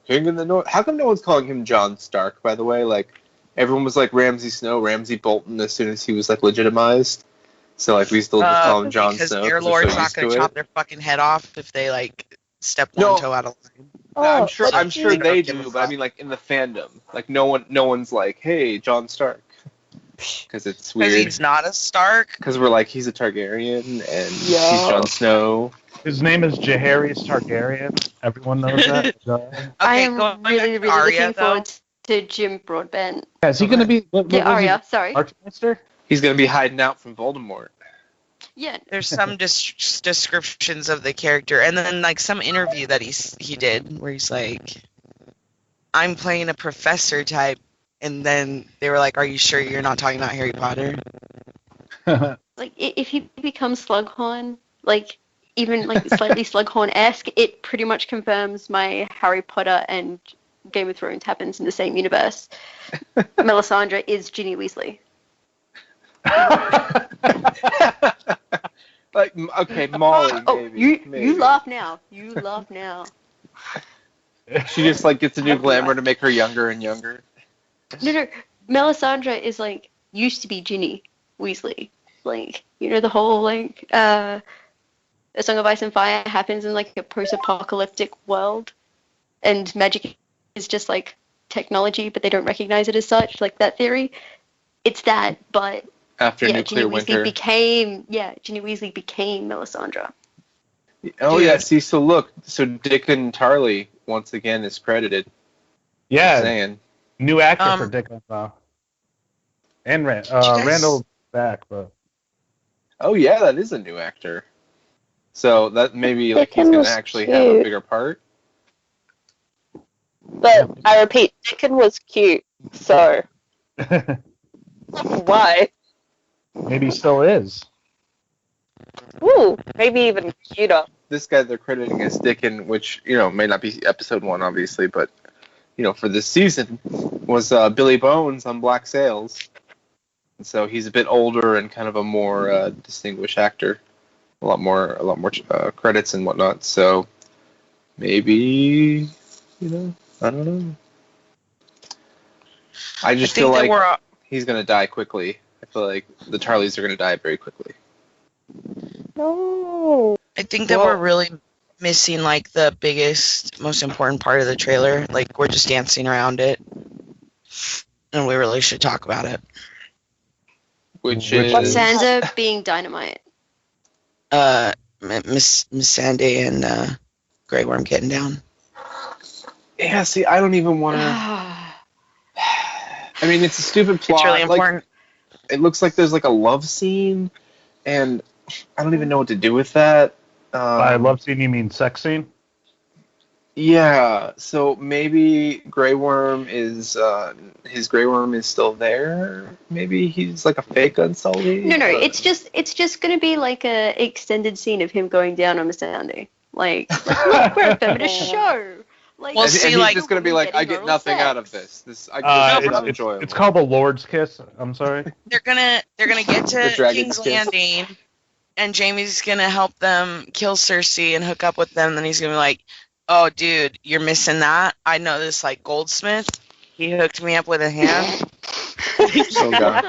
Speaker 2: King in the North. How come no one's calling him Jon Stark? By the way, like everyone was like Ramsay Snow, Ramsay Bolton as soon as he was like legitimized. So like we still just call him Jon
Speaker 4: Because
Speaker 2: Snow.
Speaker 4: your
Speaker 2: 'cause we're
Speaker 4: lord's
Speaker 2: so
Speaker 4: not
Speaker 2: used
Speaker 4: going to
Speaker 2: to
Speaker 4: chop
Speaker 2: it.
Speaker 4: their fucking head off if they like step
Speaker 2: No.
Speaker 4: one toe out of line.
Speaker 2: I'm sure
Speaker 6: let's
Speaker 2: they
Speaker 4: They don't give
Speaker 2: do,
Speaker 4: a
Speaker 2: but I
Speaker 4: fuck.
Speaker 2: mean like in the fandom, like no one's like, hey, Jon Stark, because it's
Speaker 4: Because
Speaker 2: weird.
Speaker 4: he's not a Stark.
Speaker 2: Because we're like he's a Targaryen and he's
Speaker 6: Yeah.
Speaker 2: Jon Snow.
Speaker 3: His name is Jaehaerys Targaryen. Everyone knows that.
Speaker 1: I
Speaker 4: Okay,
Speaker 1: am
Speaker 4: going back
Speaker 1: really,
Speaker 4: to
Speaker 1: really
Speaker 4: Arya,
Speaker 1: looking
Speaker 4: though.
Speaker 1: forward to Jim Broadbent.
Speaker 3: Yeah, is he going to be... What
Speaker 1: Yeah,
Speaker 3: was he,
Speaker 1: Arya, sorry.
Speaker 3: Archmaester?
Speaker 2: He's gonna be hiding out from Voldemort.
Speaker 1: Yeah,
Speaker 4: There's some descriptions of the character, and then like some interview that he did where he's like, "I'm playing a professor type," and then they were like, "Are you sure you're not talking about Harry Potter?"
Speaker 1: like if he becomes Slughorn, like even like slightly Slughorn-esque, it pretty much confirms my Harry Potter and Game of Thrones happens in the same universe. Melisandre is Ginny Weasley.
Speaker 2: Like okay, Molly.
Speaker 1: Oh,
Speaker 2: maybe,
Speaker 1: you laugh now. You laugh now.
Speaker 2: She just like gets a new glamour to make her younger and younger.
Speaker 1: No. Melisandre is like used to be Ginny Weasley. Like the whole like A Song of Ice and Fire happens in like a post-apocalyptic world, and magic is just like technology, but they don't recognize it as such. Like that theory, it's that, but
Speaker 2: After
Speaker 1: yeah,
Speaker 2: nuclear
Speaker 1: Ginny
Speaker 2: winter.
Speaker 1: Ginny Weasley became Melisandre.
Speaker 2: Oh
Speaker 4: Dude.
Speaker 2: yeah, see, so look, so Dickon Tarley once again is credited. Just
Speaker 3: Yeah,
Speaker 2: saying.
Speaker 3: new actor for Dick and Randall back, but
Speaker 2: Oh yeah, that is a new actor. So that maybe like he's
Speaker 6: Dickon
Speaker 2: gonna
Speaker 6: was
Speaker 2: actually have a
Speaker 6: cute.
Speaker 2: bigger part.
Speaker 6: But I repeat, Dickon was cute, so why?
Speaker 3: maybe he still is.
Speaker 6: Ooh, maybe even cuter.
Speaker 2: This guy they're crediting as Dickon, which may not be episode 1 obviously, but for this season was Billy Bones on Black Sails. And so he's a bit older and kind of a more distinguished actor. A lot more credits and whatnot. So maybe I don't know. I just feel like he's gonna die quickly. I feel like the Tarleys are gonna die very quickly.
Speaker 6: No.
Speaker 4: I think that we're really missing like the biggest, most important part of the trailer. Like we're just dancing around it, and we really should talk about it.
Speaker 2: Which
Speaker 3: Which
Speaker 2: is
Speaker 1: Sansa being Dynamite.
Speaker 4: Miss Sandy and Grey Worm getting down.
Speaker 2: yeah. See, I don't even want to. I mean, it's a stupid plot.
Speaker 4: It's really
Speaker 2: Like,
Speaker 4: important.
Speaker 2: it looks like there's like a love scene, and I don't even know what to do with that.
Speaker 3: By love scene, you mean sex scene?
Speaker 2: Yeah, so maybe Grey Worm is his Grey Worm is still there. Maybe he's like a fake Unsullied.
Speaker 1: No, it's just gonna be like a extended scene of him going down on Miss Sandy. Like, look, we're a feminist show. Like,
Speaker 4: Well,
Speaker 2: and,
Speaker 4: see,
Speaker 2: and he's
Speaker 4: like-
Speaker 2: just gonna be like, I
Speaker 1: getting
Speaker 2: get
Speaker 1: oral
Speaker 2: nothing
Speaker 1: sex.
Speaker 2: out of this. I get not
Speaker 3: It's
Speaker 2: enjoyable.
Speaker 3: called the Lord's Kiss. I'm sorry.
Speaker 4: They're gonna get
Speaker 2: The
Speaker 4: to
Speaker 2: Dragon's
Speaker 4: King's
Speaker 2: Kiss.
Speaker 4: Landing, and Jamie's gonna help them kill Cersei and hook up with them. Then he's gonna be like, "Oh, dude, you're missing that. I know this like goldsmith. He hooked me up with a hand."
Speaker 2: Oh god,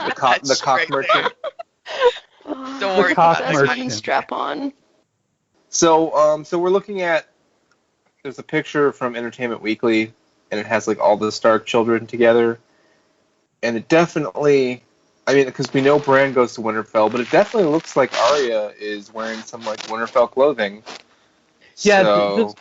Speaker 2: the cock
Speaker 4: Right
Speaker 2: merchant.
Speaker 4: Don't worry
Speaker 3: cock
Speaker 4: about it.
Speaker 3: merchant.
Speaker 1: Diamond strap on.
Speaker 2: So we're looking at. There's a picture from Entertainment Weekly, and it has like all the Stark children together, and it definitely. I mean, because we know Bran goes to Winterfell, but it definitely looks like Arya is wearing some like Winterfell clothing.
Speaker 3: Yeah,
Speaker 2: So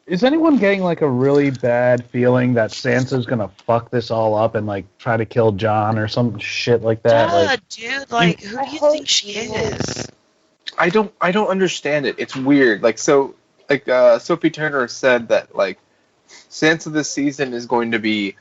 Speaker 3: is anyone getting like a really bad feeling that Sansa's gonna fuck this all up and like try to kill Jon or some shit like that? Like,
Speaker 4: Dude, like, who do you think she is?
Speaker 2: I don't understand it. It's weird. Like Sophie Turner said that like Sansa this season is going to be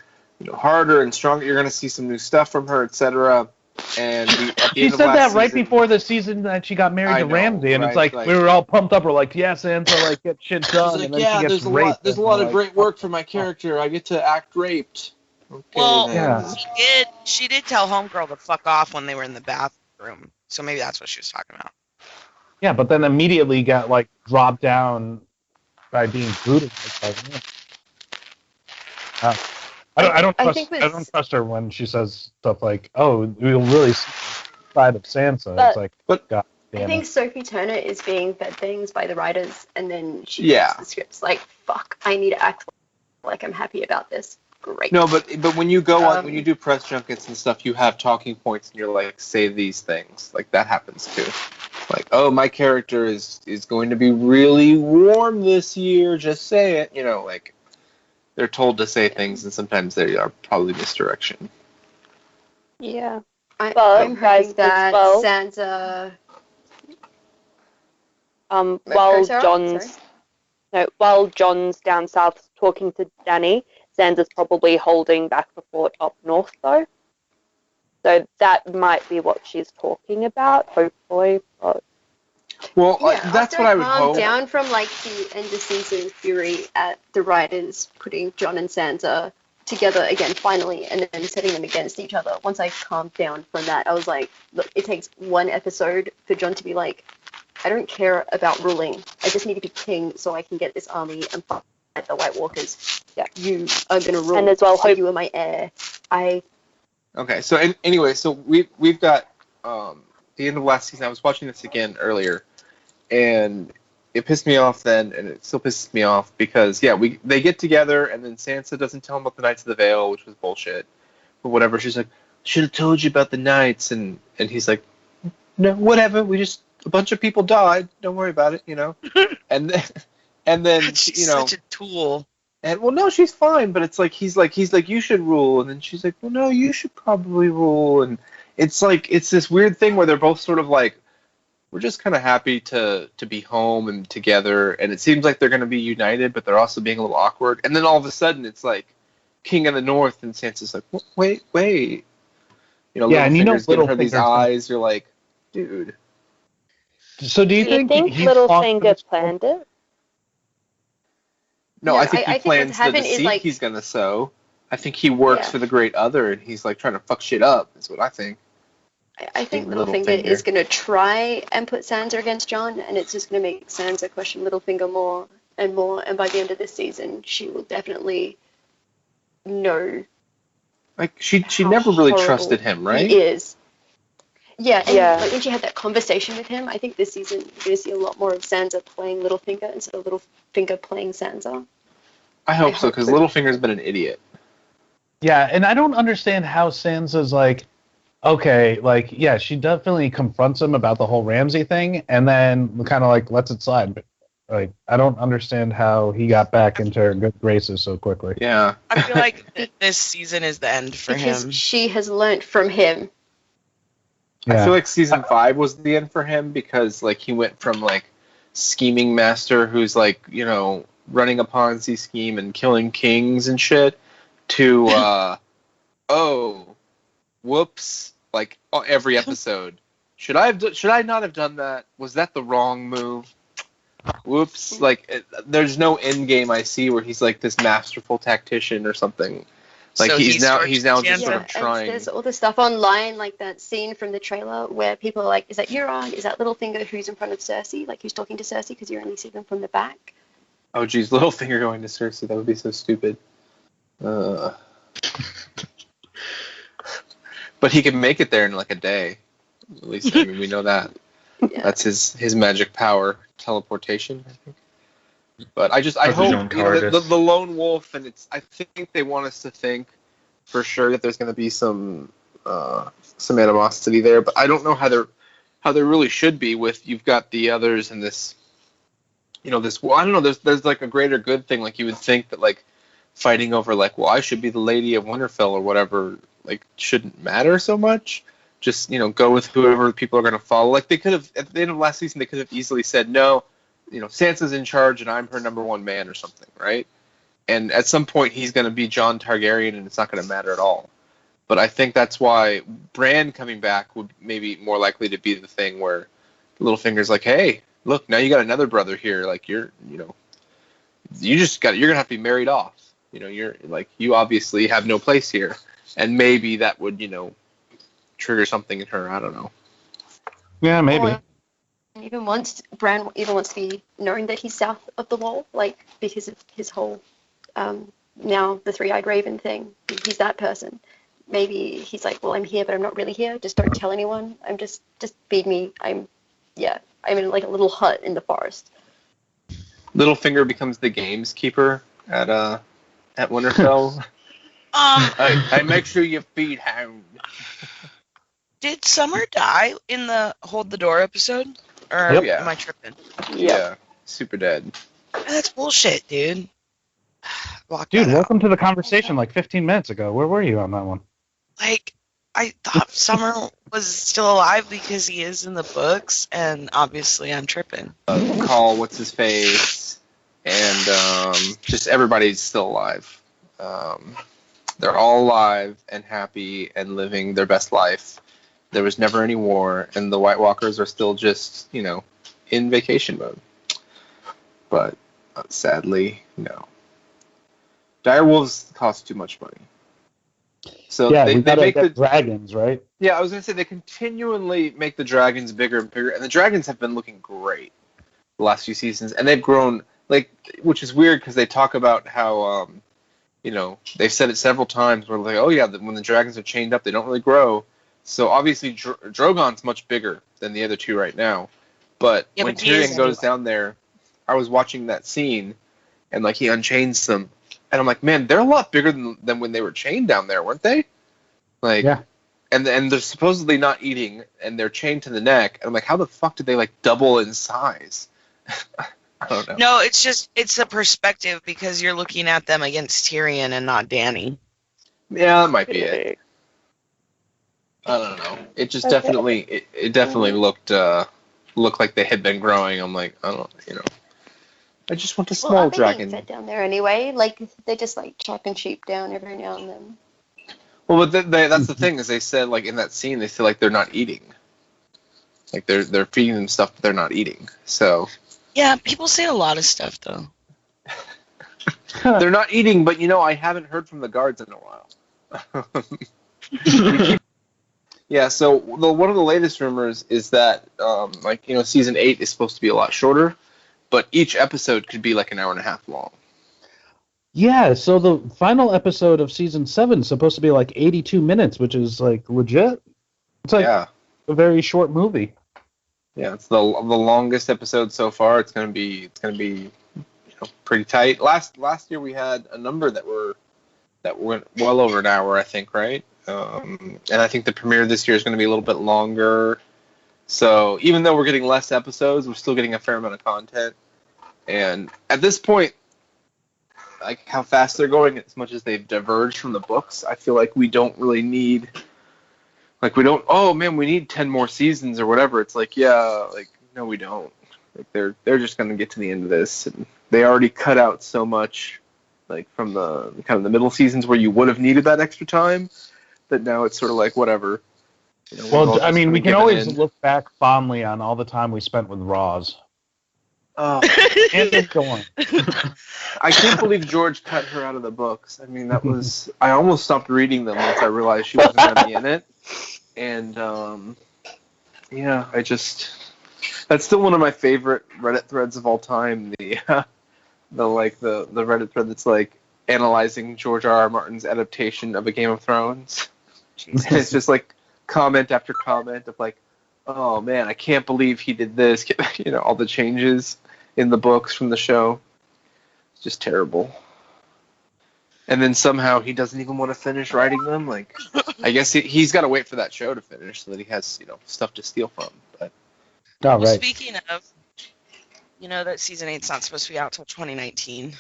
Speaker 2: harder and stronger. You're going to see some new stuff from her, etc. And at the
Speaker 3: she
Speaker 2: end of
Speaker 3: said
Speaker 2: last
Speaker 3: that right
Speaker 2: season,
Speaker 3: before the season that she got married
Speaker 2: I
Speaker 3: to
Speaker 2: know,
Speaker 3: Ramsay, and
Speaker 2: right?
Speaker 3: it's like we were all pumped up. We're like, yeah, Sansa, like get shit done,
Speaker 7: She's
Speaker 3: and
Speaker 7: like,
Speaker 3: then she gets
Speaker 7: there's a
Speaker 3: raped.
Speaker 7: lot. There's a lot of great work for my character. I get to act raped.
Speaker 2: Okay,
Speaker 4: Well,
Speaker 2: then.
Speaker 3: Yeah.
Speaker 4: she did tell Homegirl to fuck off when they were in the bathroom. So maybe that's what she was talking about.
Speaker 3: Yeah, but then immediately got like dropped down by being brutalized by him. I don't trust her when she says stuff like, "Oh, we'll really see the side of Sansa."
Speaker 6: But-
Speaker 3: It's like, God
Speaker 1: I
Speaker 3: damn
Speaker 1: think
Speaker 3: it.
Speaker 1: Sophie Turner is being fed things by the writers, and then she
Speaker 2: Yeah.
Speaker 1: gets the scripts like, fuck, I need to act like I'm happy about this. Great.
Speaker 2: No, but when you go on, when you do press junkets and stuff, you have talking points, and you're like, say these things. Like that happens too. Like, oh, my character is going to be really warm this year. Just say it. Like they're told to say things, and sometimes they are probably misdirection.
Speaker 6: Yeah.
Speaker 1: I'm
Speaker 6: guys,
Speaker 1: hoping
Speaker 6: as
Speaker 1: that
Speaker 6: well-
Speaker 1: Sansa.
Speaker 6: While
Speaker 1: Sarah?
Speaker 6: while John's down south talking to Dany, Sansa's probably holding back the fort up north, though. So that might be what she's talking about, hopefully. But
Speaker 2: Well,
Speaker 1: Yeah,
Speaker 2: that's
Speaker 1: after
Speaker 2: what I would
Speaker 1: I calmed
Speaker 2: hope.
Speaker 1: down from like the end of season fury at the writers putting Jon and Sansa together again finally, and then setting them against each other. Once I calmed down from that, I was like, look, it takes one episode for Jon to be like, I don't care about ruling. I just need to be king so I can get this army and fight the White Walkers.
Speaker 6: Yeah.
Speaker 1: You are gonna rule.
Speaker 6: And as well,
Speaker 1: so you are my heir.
Speaker 2: Okay, so anyway, so we've got the end of last season. I was watching this again earlier, and it pissed me off then, and it still pisses me off because they get together, and then Sansa doesn't tell him about the Knights of the Vale, which was bullshit, or whatever. She's like, should have told you about the Knights, and he's like, no, whatever. A bunch of people died. Don't worry about it, and then
Speaker 4: She's such a tool.
Speaker 2: And well, no, she's fine, but it's like he's like you should rule, and then she's like, well, no, you should probably rule, and it's like it's this weird thing where they're both sort of like, we're just kind of happy to be home and together, and it seems like they're going to be united, but they're also being a little awkward, and then all of a sudden it's like King of the North, and Sansa's like, wait,
Speaker 3: Yeah, and
Speaker 2: Littlefinger's giving her
Speaker 3: Littlefinger's
Speaker 2: these eyes. You're like, dude.
Speaker 3: So do you think he
Speaker 6: Littlefinger planned it?
Speaker 2: No,
Speaker 1: No,
Speaker 2: I think
Speaker 1: I
Speaker 2: he
Speaker 1: think
Speaker 2: plans
Speaker 1: what's
Speaker 2: the
Speaker 1: happened is,
Speaker 2: deceit
Speaker 1: like-
Speaker 2: he's going to sow. I think he works
Speaker 1: Yeah.
Speaker 2: for the Great Other, and he's like trying to fuck shit up. Is what I think.
Speaker 1: I think
Speaker 2: Littlefinger.
Speaker 1: Littlefinger is going to try and put Sansa against Jon, and it's just going to make Sansa question Littlefinger more and more. And by the end of this season, she will definitely know
Speaker 2: Like she
Speaker 1: how
Speaker 2: never really
Speaker 1: horrible
Speaker 2: trusted him, right?
Speaker 1: He is. Yeah, and
Speaker 6: Yeah.
Speaker 1: like when she had that conversation with him, I think this season you're going to see a lot more of Sansa playing Littlefinger instead of Littlefinger playing Sansa.
Speaker 2: I hope
Speaker 1: I
Speaker 2: so,
Speaker 1: hope
Speaker 2: because
Speaker 1: so.
Speaker 2: Littlefinger's been an idiot.
Speaker 3: Yeah, and I don't understand how Sansa's like, okay, like, yeah, she definitely confronts him about the whole Ramsay thing, and then kind of like lets it slide. But like, I don't understand how he got back into her good graces so quickly.
Speaker 2: Yeah.
Speaker 4: I feel like this season is the end for
Speaker 1: Because
Speaker 4: him.
Speaker 1: she has learnt from him.
Speaker 3: Yeah.
Speaker 2: I feel like season 5 was the end for him because like he went from like scheming master who's like, running a Ponzi scheme and killing kings and shit to oh, whoops, like every episode. Should I not have done that? Was that the wrong move? Whoops, like there's no end game I see where he's like this masterful tactician or something. Like
Speaker 4: So
Speaker 2: he's now just
Speaker 4: Sansa?
Speaker 2: sort of
Speaker 1: And
Speaker 2: trying.
Speaker 1: there's all the stuff online, like that scene from the trailer where people are like, is that Euron? Is that Littlefinger who's in front of Cersei? Like, who's talking to Cersei because you only see them from the back?
Speaker 2: Oh, geez, Littlefinger going to Cersei. That would be so stupid. But he can make it there in like a day. At least, I mean, we know that.
Speaker 1: Yeah.
Speaker 2: That's his magic power, teleportation, I think. But I
Speaker 5: Has his
Speaker 2: hope,
Speaker 5: own
Speaker 2: the
Speaker 5: TARDIS.
Speaker 2: lone wolf, and I think they want us to think for sure that there's going to be some animosity there, but I don't know how there really should be with you've got the others and this, this. Well, I don't know. There's like a greater good thing. Like you would think that like fighting over like, well, I should be the Lady of Winterfell or whatever, like shouldn't matter so much. Just go with whoever people are going to follow. Like they could have at the end of last season, they could have easily said no. Sansa's in charge and I'm her number one man or something, right? And at some point he's going to be Jon Targaryen and it's not going to matter at all. But I think that's why Bran coming back would maybe more likely to be the thing where Littlefinger's like, hey, look, now you got another brother here. Like you're going to have to be married off. You're like, you obviously have no place here. And maybe that would, trigger something in her. I don't know.
Speaker 3: Yeah, maybe.
Speaker 1: Or Bran even wants to be known that he's south of the wall, like because of his whole now the three-eyed raven thing. He's that person. Maybe he's like, well, I'm here, but I'm not really here. Just don't tell anyone. I'm just feed me. I'm in like a little hut in the forest.
Speaker 2: Littlefinger becomes the gameskeeper at Winterfell. I make sure you feed Hound.
Speaker 4: Did Summer die in the Hold the Door episode? Or
Speaker 2: Yep. Yeah.
Speaker 4: am I tripping?
Speaker 2: Yeah, super dead.
Speaker 4: That's bullshit, dude. Block
Speaker 3: Dude,
Speaker 4: that out.
Speaker 3: welcome to the conversation like 15 minutes ago. Where were you on that one?
Speaker 4: Like, I thought Summer was still alive because he is in the books, and obviously I'm tripping.
Speaker 2: Call what's his face, and just everybody's still alive. They're all alive and happy and living their best life. There was never any war, and the White Walkers are still just, in vacation mode. But sadly, no. Direwolves cost too much money. So
Speaker 3: Yeah,
Speaker 2: they
Speaker 3: we gotta
Speaker 2: make
Speaker 3: get dragons, right?
Speaker 2: Yeah, I was gonna say they continually make the dragons bigger and bigger, and the dragons have been looking great the last few seasons, and they've grown which is weird because they talk about how they've said it several times where like, oh yeah, when the dragons are chained up, they don't really grow. So obviously Drogon's much bigger than the other two right now, but when Tyrion goes down there, I was watching that scene, and like he unchains them, and I'm like, man, they're a lot bigger than when they were chained down there, weren't they? Like, yeah. And they're supposedly not eating, and they're chained to the neck. And I'm like, how the fuck did they like double in size? I don't know.
Speaker 4: No, it's a perspective because you're looking at them against Tyrion and not Dany.
Speaker 2: Yeah, that might be it. I don't know. It just definitely looked like they had been growing. I'm like, I don't, I just want a small dragon.
Speaker 1: Fed down there anyway. Like they just like chucking sheep down every now and then.
Speaker 2: Well, but that's the thing is they said like in that scene they feel like they're not eating. Like they're feeding them stuff, but they're not eating. So.
Speaker 4: Yeah, people say a lot of stuff though.
Speaker 2: They're not eating, but I haven't heard from the guards in a while. Yeah, so one of the latest rumors is that season 8 is supposed to be a lot shorter, but each episode could be like an hour and a half long.
Speaker 3: Yeah, so the final episode of season 7 is supposed to be like 82 minutes, which is like legit. It's like a very short movie.
Speaker 2: Yeah, it's the longest episode so far. It's gonna be pretty tight. Last year we had a number that went well over an hour, I think, right? And I think the premiere this year is going to be a little bit longer. So even though we're getting less episodes, we're still getting a fair amount of content. And at this point, like how fast they're going, as much as they've diverged from the books, I feel like we don't really need, we need 10 more seasons or whatever. It's like, yeah, like, no, we don't. Like they're just going to get to the end of this. And they already cut out so much, like from the kind of the middle seasons where you would have needed that extra time, that now it's sort of like whatever.
Speaker 3: Well, I mean, we can always look back fondly on all the time we spent with Roz.
Speaker 2: Oh,
Speaker 3: And go on.
Speaker 2: I can't believe George cut her out of the books. I mean, that was. I almost stopped reading them once I realized she wasn't going to be in it. And yeah, I just. That's still one of my favorite Reddit threads of all time. The Reddit thread that's like analyzing George R. R. Martin's adaptation of A Game of Thrones. And it's just like comment after comment of like, oh man, I can't believe he did this. You know, all the changes in the books from the show. It's just terrible. And then somehow he doesn't even want to finish writing them. Like, I guess he's got to wait for that show to finish so that he has, you know, stuff to steal from. But
Speaker 3: Oh,
Speaker 4: Well,
Speaker 3: right.
Speaker 4: speaking of, you know that season 8's not supposed to be out till 2019.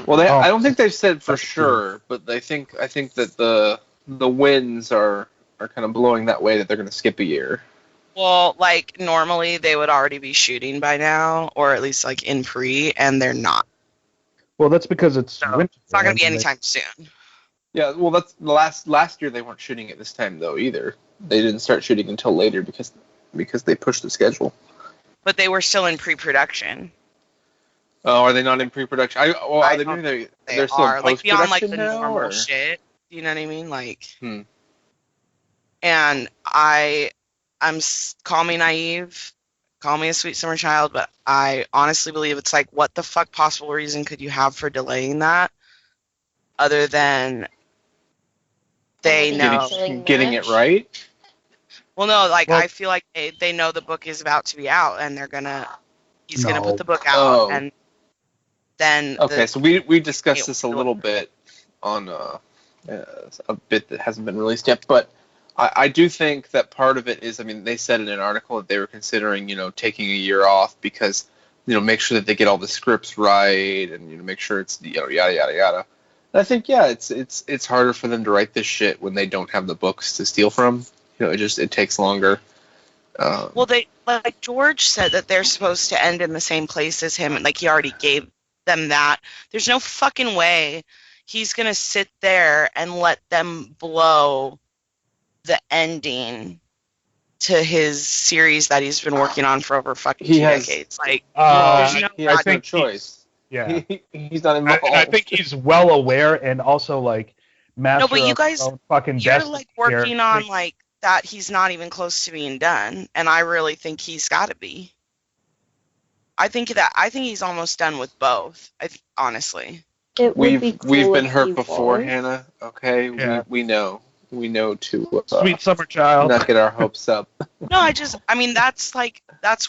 Speaker 2: well,
Speaker 3: Oh.
Speaker 2: I don't think they've said for
Speaker 3: That's
Speaker 2: sure, but I think that the winds are kind of blowing that way that they're going to skip a year.
Speaker 4: Well, like normally they would already be shooting by now, or at least like in pre, and they're not.
Speaker 3: Well, that's because it's
Speaker 4: So
Speaker 3: winter.
Speaker 4: it's not going to be
Speaker 3: and they-
Speaker 4: anytime soon.
Speaker 2: Yeah, well, that's the last year they weren't shooting it this time though either. They didn't start shooting until later because they pushed the schedule.
Speaker 4: But they were still in pre-production.
Speaker 2: Oh, are they not in pre-production?
Speaker 4: I
Speaker 2: Maybe
Speaker 4: don't
Speaker 2: they're
Speaker 4: They
Speaker 2: still
Speaker 4: are
Speaker 2: in
Speaker 4: like beyond like
Speaker 2: post-production
Speaker 4: the
Speaker 2: now,
Speaker 4: normal
Speaker 2: or?
Speaker 4: shit. You know what I mean? Like,
Speaker 2: Hmm.
Speaker 4: and call me naive, call me a sweet summer child, but I honestly believe it's like, what the fuck possible reason could you have for delaying that, other than they
Speaker 1: Getting-
Speaker 4: know?
Speaker 1: Selling
Speaker 2: Getting it
Speaker 1: merch?
Speaker 2: right.
Speaker 4: Well, no, like
Speaker 3: Well-
Speaker 4: I feel like they know the book is about to be out, and he's gonna
Speaker 3: No.
Speaker 4: put the book out,
Speaker 2: Oh.
Speaker 4: and then
Speaker 2: Okay, so we discussed
Speaker 4: it-
Speaker 2: this a little bit on a bit that hasn't been released yet, but I do think that part of it is, I mean, they said in an article that they were considering, you know, taking a year off because, you know, make sure that they get all the scripts right and, you know, make sure it's, you know, yada yada yada. And I think, yeah, it's harder for them to write this shit when they don't have the books to steal from. You know, it takes longer.
Speaker 4: Well, they like George said that they're supposed to end in the same place as him, and like he already gave them that. There's no fucking way he's gonna sit there and let them blow the ending to his series that he's been working on for over fucking
Speaker 2: He
Speaker 4: 2
Speaker 2: has-
Speaker 4: decades. Like,
Speaker 3: Uh,
Speaker 4: there's no
Speaker 2: he has
Speaker 3: I think
Speaker 2: no choice.
Speaker 3: Yeah.
Speaker 2: He's not
Speaker 3: And
Speaker 2: involved.
Speaker 3: I think he's well aware and also like master
Speaker 4: but you
Speaker 3: of
Speaker 4: guys-
Speaker 3: his own fucking
Speaker 4: you're
Speaker 3: destiny
Speaker 4: like working
Speaker 3: here.
Speaker 4: on like that. He's not even close to being done, and I really think he's got to be. I think he's almost done with both. Honestly.
Speaker 6: It would be
Speaker 2: We've
Speaker 6: cool
Speaker 2: been
Speaker 6: if
Speaker 2: hurt
Speaker 6: he
Speaker 2: before,
Speaker 6: was.
Speaker 2: Hannah. Okay,
Speaker 3: Yeah.
Speaker 2: we know to
Speaker 3: Sweet summer child.
Speaker 2: not get our hopes up.
Speaker 4: No, I mean, that's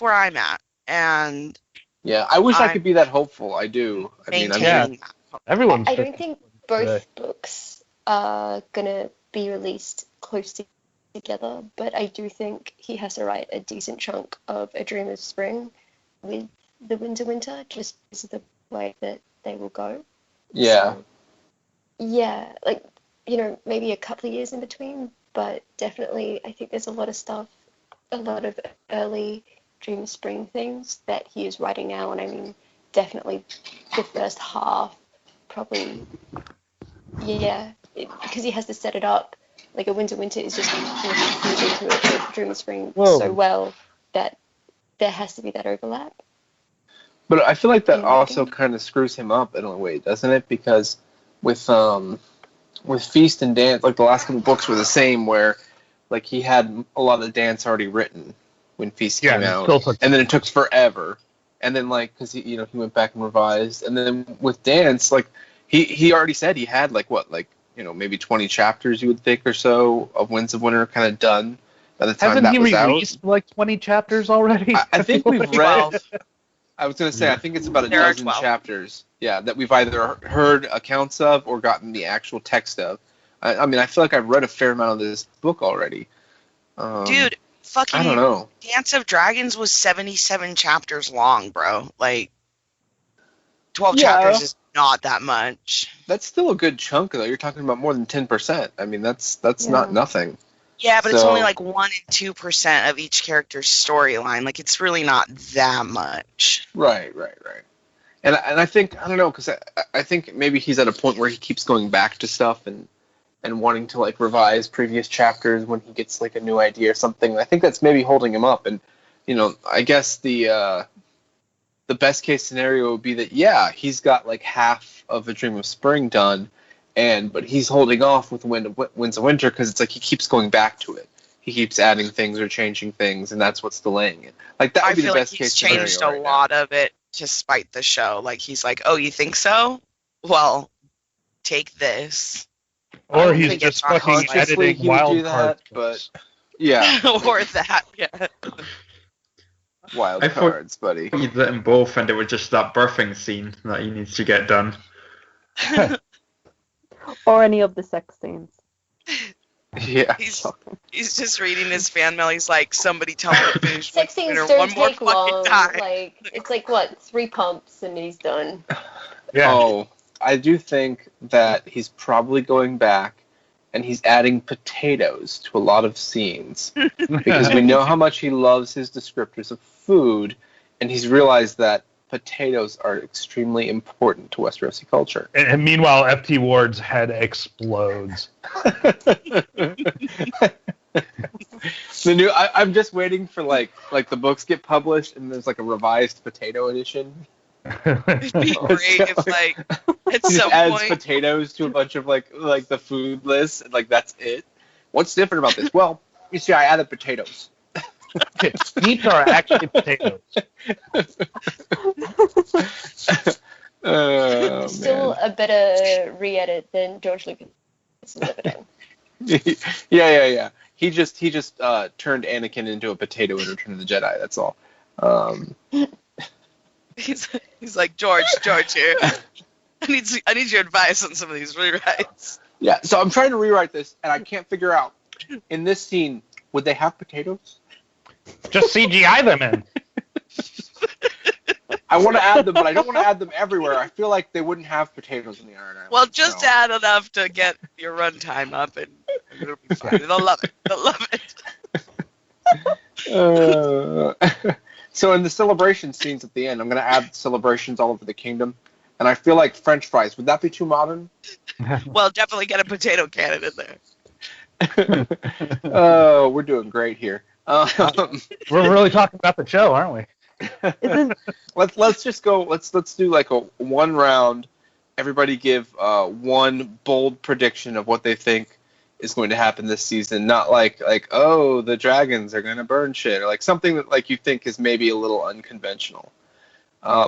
Speaker 4: where I'm at, and
Speaker 2: Yeah, I wish I
Speaker 4: I'm
Speaker 2: could be that hopeful. I do. I mean,
Speaker 4: maintaining that.
Speaker 3: Everyone's
Speaker 1: I don't
Speaker 3: just-
Speaker 1: think both
Speaker 3: today.
Speaker 1: books are gonna be released close together, but I do think he has to write a decent chunk of A Dream of Spring with the Winter, just because of the way that they will go.
Speaker 2: yeah.
Speaker 1: So, yeah, like, you know, maybe a couple of years in between, but definitely I think there's a lot of stuff, a lot of early Dream of Spring things that he is writing now, and I mean, definitely the first half, probably, yeah, because he has to set it up. Like a Winter is just fused into a Dream of Spring
Speaker 3: Whoa.
Speaker 1: so well that there has to be that overlap.
Speaker 2: But I feel like that
Speaker 1: Yeah.
Speaker 2: also kind of screws him up in a way, doesn't it? Because with Feast and Dance, like the last couple books were the same, where like he had a lot of Dance already written when Feast
Speaker 3: Yeah,
Speaker 2: came
Speaker 3: it
Speaker 2: out,
Speaker 3: still took-
Speaker 2: and then it took forever. And then like because he went back and revised, and then with Dance, like he already said he had maybe 20 chapters, you would think, or so of Winds of Winter kind of done by the time
Speaker 3: Hasn't
Speaker 2: that
Speaker 3: he
Speaker 2: was out.
Speaker 3: released like 20 chapters already?
Speaker 2: I think we've read.
Speaker 4: 12.
Speaker 2: I was going to say, I think it's about a
Speaker 4: There are
Speaker 2: dozen
Speaker 4: 12.
Speaker 2: chapters, yeah, that we've either heard accounts of or gotten the actual text of. I mean, I feel like I've read a fair amount of this book already.
Speaker 4: Dude, fucking
Speaker 2: I don't know.
Speaker 4: Dance of Dragons was 77 chapters long, bro. Like, 12
Speaker 2: Yeah.
Speaker 4: chapters is not that much.
Speaker 2: That's still a good chunk, though. You're talking about more than 10%. I mean, that's
Speaker 1: Yeah.
Speaker 2: not nothing.
Speaker 4: Yeah, but it's
Speaker 2: So-
Speaker 4: only like 1 and 2% of each character's storyline. Like, it's really not that much.
Speaker 2: Right. And I think, I don't know, because I think maybe he's at a point where he keeps going back to stuff and wanting to, like, revise previous chapters when he gets, like, a new idea or something. I think that's maybe holding him up. And, you know, I guess the the best case scenario would be that, yeah, he's got like half of A Dream of Spring done, but he's holding off with Winds of Winter because it's like he keeps going back to it. He keeps adding things or changing things, and that's what's delaying it. Like that would be the best case scenario. I feel like he's changed
Speaker 4: a lot of it to spite the show. Like he's like, oh, you think so? Well, take this.
Speaker 3: Or he's just fucking editing wild cards.
Speaker 2: But yeah.
Speaker 4: Or that, yeah.
Speaker 2: Wild cards, buddy.
Speaker 5: He'd let them both, and it was just that birthing scene that he needs to get done.
Speaker 6: Or any of the sex scenes.
Speaker 2: Yeah.
Speaker 4: He's just reading his fan mail. He's like, somebody tell me to finish
Speaker 1: sex scenes don't take long. Like, it's like, what, 3 pumps and he's done.
Speaker 3: Yeah.
Speaker 2: Oh, I do think that he's probably going back and he's adding potatoes to a lot of scenes because we know how much he loves his descriptors of food, and he's realized that potatoes are extremely important to Westerosi culture.
Speaker 3: And meanwhile, FT Ward's head explodes.
Speaker 2: I'm just waiting for like the books get published and there's like a revised potato edition.
Speaker 4: It'd be great if like at some
Speaker 2: adds
Speaker 4: point
Speaker 2: potatoes to a bunch of like the food list, and like that's it. What's different about this? Well, you see, I added potatoes.
Speaker 3: Meats are actually potatoes.
Speaker 2: Oh,
Speaker 1: still a better re-edit than George Lucas delivered.
Speaker 2: Yeah. He just turned Anakin into a potato in Return of the Jedi. That's all.
Speaker 4: He's like, George here. I need your advice on some of these rewrites.
Speaker 2: Yeah, so I'm trying to rewrite this, and I can't figure out in this scene, would they have potatoes?
Speaker 3: Just CGI them in.
Speaker 2: I want to add them, but I don't want to add them everywhere. I feel like they wouldn't have potatoes in the Iron Islands.
Speaker 4: Well, just add enough to get your runtime up, and it'll be fine. They'll love it.
Speaker 2: So in the celebration scenes at the end, I'm going to add celebrations all over the kingdom. And I feel like French fries. Would that be too modern?
Speaker 4: Well, definitely get a potato cannon in
Speaker 2: there. Oh, we're doing great here.
Speaker 3: We're really talking about the show, aren't we?
Speaker 2: Let's just go. Let's do like a one round. Everybody give one bold prediction of what they think is going to happen this season. Not like oh, the dragons are going to burn shit, or like something that like you think is maybe a little unconventional.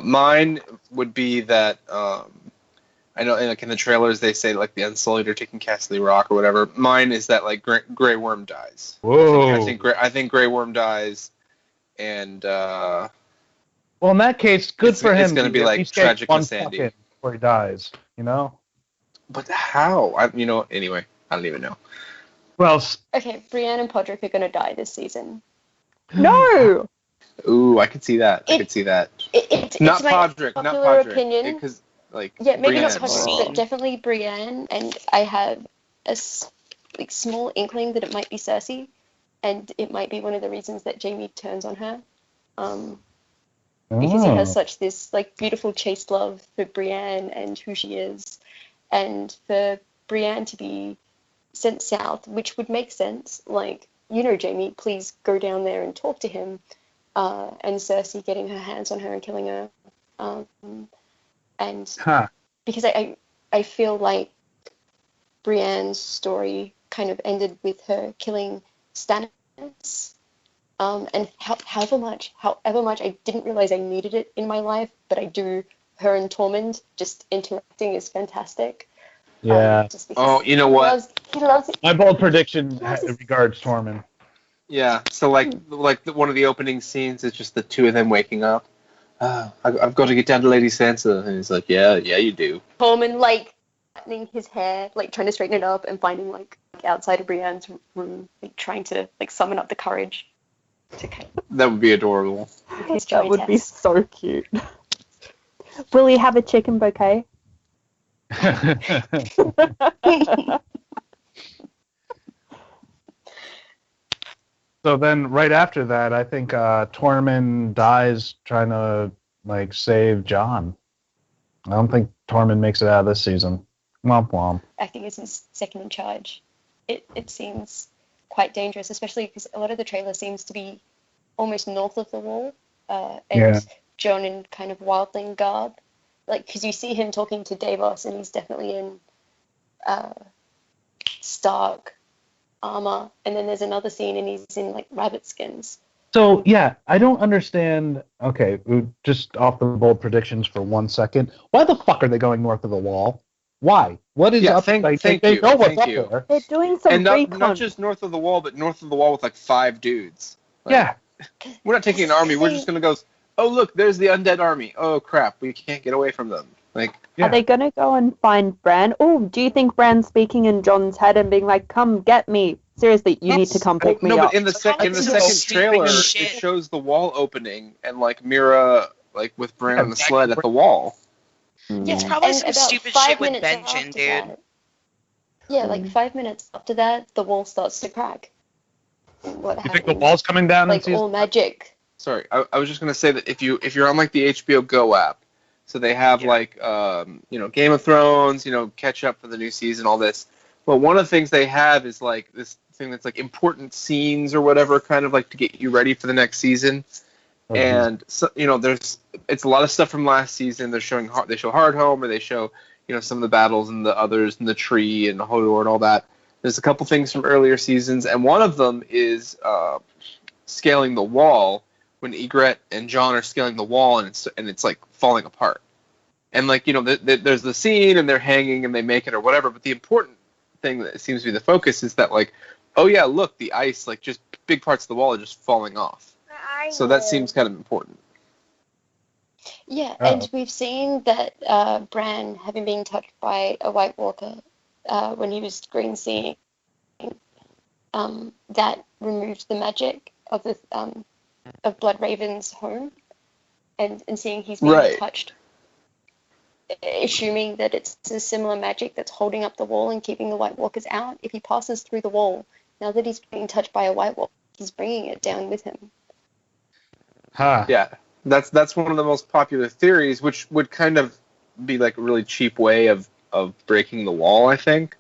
Speaker 2: Mine would be that I know like in the trailers they say like the Unsullied are taking Castle Rock or whatever. Mine is that like Grey Worm dies.
Speaker 3: Whoa.
Speaker 2: I think Grey Worm dies, and
Speaker 3: well, in that case, good for him.
Speaker 2: It's going to be like tragic Missandei
Speaker 3: before he dies, you know.
Speaker 2: But how? Anyway, I don't even know.
Speaker 3: Well,
Speaker 1: okay, Brienne and Podrick are going to die this season.
Speaker 6: No.
Speaker 2: Ooh, I could see that.
Speaker 1: It's
Speaker 2: not
Speaker 1: my
Speaker 2: Podrick,
Speaker 1: popular opinion.
Speaker 2: Because maybe
Speaker 1: Brienne.
Speaker 2: not
Speaker 1: Podrick, but definitely Brienne. And I have a small inkling that it might be Cersei, and it might be one of the reasons that Jaime turns on her, because he has such this like beautiful chaste love for Brienne and who she is, and for Brienne to be sent south, which would make sense. Like, Jaime, please go down there and talk to him. And Cersei getting her hands on her and killing her. Because I feel like Brienne's story kind of ended with her killing Stannis. And however much I didn't realize I needed it in my life, but I do. Her and Tormund just interacting is fantastic.
Speaker 3: Yeah.
Speaker 2: You know what?
Speaker 1: He loves it.
Speaker 3: My bold prediction regards Tormund.
Speaker 2: Yeah, so like one of the opening scenes is just the two of them waking up. I've got to get down to Lady Sansa, and he's like, yeah, you do.
Speaker 1: Tormund like flattening his hair, like trying to straighten it up, and finding like outside of Brienne's room, like trying to like summon up the courage to kind of.
Speaker 2: That would be adorable.
Speaker 6: That would be so cute. Will he have a chicken bouquet?
Speaker 3: So then, right after that, I think Tormund dies trying to like save Jon. I don't think Tormund makes it out of this season. Womp womp.
Speaker 1: I think it's his second in charge. It seems quite dangerous, especially because a lot of the trailer seems to be almost north of the wall, and Jon in kind of wildling garb, like because you see him talking to Davos and he's definitely in Stark armor, and then there's another scene and he's in like rabbit skins.
Speaker 3: So yeah, I don't understand. Okay, just off the bold predictions for 1 second. Why the fuck are they going north of the wall? Why? What is up?
Speaker 2: Thank
Speaker 3: they
Speaker 2: you.
Speaker 3: know what's
Speaker 2: Thank
Speaker 3: up
Speaker 2: you.
Speaker 3: there.
Speaker 6: They're doing some
Speaker 2: And
Speaker 6: recon.
Speaker 2: not just north of the wall, but north of the wall with like 5 dudes. Like,
Speaker 3: Yeah.
Speaker 2: We're not taking an army. We're just gonna go. Oh look, there's the undead army. Oh crap, we can't get away from them. Like,
Speaker 3: Yeah.
Speaker 6: Are they going to go and find Bran? Oh, do you think Bran's speaking in Jon's head and being like, come get me? Seriously, you need to come pick me
Speaker 2: no,
Speaker 6: up.
Speaker 2: but in the second
Speaker 4: stupid
Speaker 2: trailer,
Speaker 4: shit.
Speaker 2: it shows the wall opening and like Mira like with Bran on the sled at the wall.
Speaker 4: It's probably
Speaker 1: And
Speaker 4: some
Speaker 1: about
Speaker 4: stupid
Speaker 1: 5
Speaker 4: shit with
Speaker 1: minutes
Speaker 4: Benjen,
Speaker 1: after
Speaker 4: dude.
Speaker 1: that- yeah, like 5 minutes after that, the wall starts to crack. What
Speaker 3: You
Speaker 1: happened?
Speaker 3: think the wall's coming down in
Speaker 1: Like
Speaker 3: season?
Speaker 1: all magic.
Speaker 2: Sorry, I was just gonna say that if you're on like the HBO Go app, so they have like Game of Thrones, catch up for the new season, all this. But one of the things they have is like this thing that's like important scenes or whatever, kind of like to get you ready for the next season. And so, it's a lot of stuff from last season. They show Hardhome, or they show some of the battles and the others and the tree and Hodor and all that. There's a couple things from earlier seasons, and one of them is scaling the wall when Ygritte and Jon are scaling the wall, and it's like falling apart. And like there's the scene and they're hanging and they make it or whatever. But the important thing that seems to be the focus is that like, oh yeah, look, the ice, like just big parts of the wall are just falling off. So that seems kind of important.
Speaker 1: Yeah,
Speaker 3: Oh.
Speaker 1: and we've seen that Bran, having been touched by a White Walker when he was green seeing, that removed the magic of the of Bloodraven's home, and seeing he's being
Speaker 2: Right.
Speaker 1: touched, assuming that it's a similar magic that's holding up the wall and keeping the White Walkers out. If he passes through the wall, now that he's being touched by a White Walker, he's bringing it down with him.
Speaker 3: Huh.
Speaker 2: Yeah, that's one of the most popular theories, which would kind of be like a really cheap way of breaking the wall. I think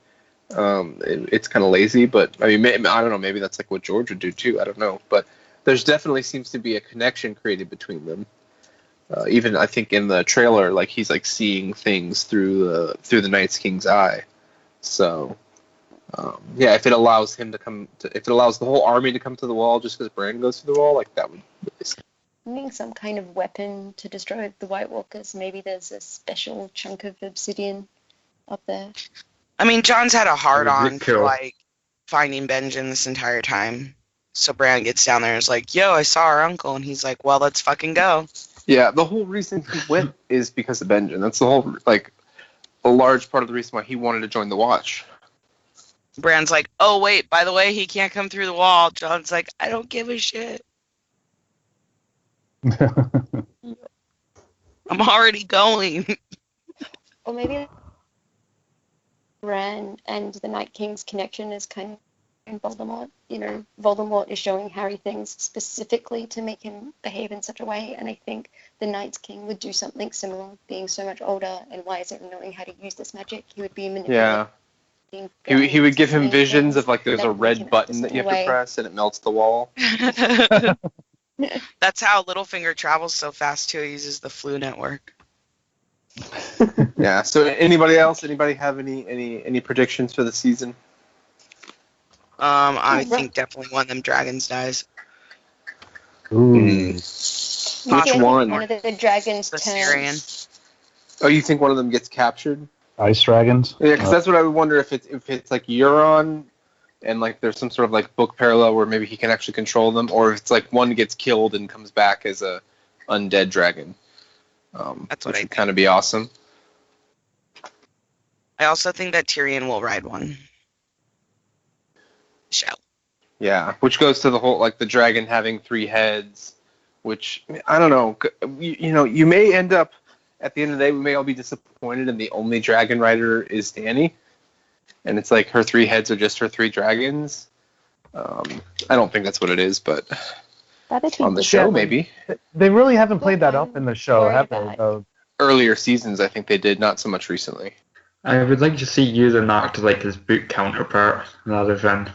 Speaker 2: it's kind of lazy, but I mean, I don't know. Maybe that's like what George would do too. I don't know, but there's definitely seems to be a connection created between them. Even I think in the trailer, like he's like seeing things through the Night's King's eye. So yeah, if it allows him to if it allows the whole army to come to the wall just because Bran goes through the wall, like that would.
Speaker 1: Needing some kind of weapon to destroy the White Walkers. Maybe there's a special chunk of obsidian up there.
Speaker 4: I mean, Jon's had a hard
Speaker 5: That would
Speaker 4: on
Speaker 5: be
Speaker 4: for
Speaker 5: cool.
Speaker 4: like finding Benjen this entire time. So Bran gets down there and is like, "Yo, I saw our uncle," and he's like, "Well, let's fucking go."
Speaker 2: Yeah, the whole reason he went is because of Benjen. That's the whole like a large part of the reason why he wanted to join the Watch.
Speaker 4: Bran's like, "Oh wait, by the way, he can't come through the wall." Jon's like, "I don't give a shit. I'm already going."
Speaker 1: Or maybe Bran and the Night King's connection is kind of Voldemort. Voldemort is showing Harry things specifically to make him behave in such a way, and I think the Night King would do something similar, being so much older and wiser and knowing how to use this magic. He would be manipulating.
Speaker 2: Yeah. He would give him visions of like there's a red button that you have to
Speaker 1: way.
Speaker 2: press and it melts the wall.
Speaker 4: That's how Littlefinger travels so fast too. He uses the flu network.
Speaker 2: Yeah. So anybody else? Anybody have any predictions for the season?
Speaker 4: I think definitely one of them dragons dies.
Speaker 3: Ooh.
Speaker 2: Which
Speaker 1: I think
Speaker 2: one?
Speaker 1: One of the dragons
Speaker 4: The
Speaker 1: turns.
Speaker 4: Syrian.
Speaker 2: Oh, you think one of them gets captured?
Speaker 3: Ice dragons?
Speaker 2: Yeah, because that's what I would wonder if it's like Euron, and like there's some sort of like book parallel where maybe he can actually control them, or if it's like one gets killed and comes back as a undead dragon.
Speaker 4: That's what
Speaker 2: which
Speaker 4: I
Speaker 2: would kind of be awesome.
Speaker 4: I also think that Tyrion will ride one. Shall.
Speaker 2: Yeah, which goes to the whole like the dragon having 3 heads, which I don't know. You may end up at the end of the day, we may all be disappointed, and the only dragon rider is Dany, and it's like her 3 heads are just her 3 dragons. I don't think that's what it is, but
Speaker 6: That'd be
Speaker 2: on the show
Speaker 6: disappointing.
Speaker 2: maybe.
Speaker 3: They really haven't played that up
Speaker 1: I'm
Speaker 3: in the show,
Speaker 1: worried
Speaker 3: have they?
Speaker 1: about it.
Speaker 3: though?
Speaker 2: Earlier seasons, I think they did, not so much recently.
Speaker 5: I would like to see Euron act like his book counterpart rather than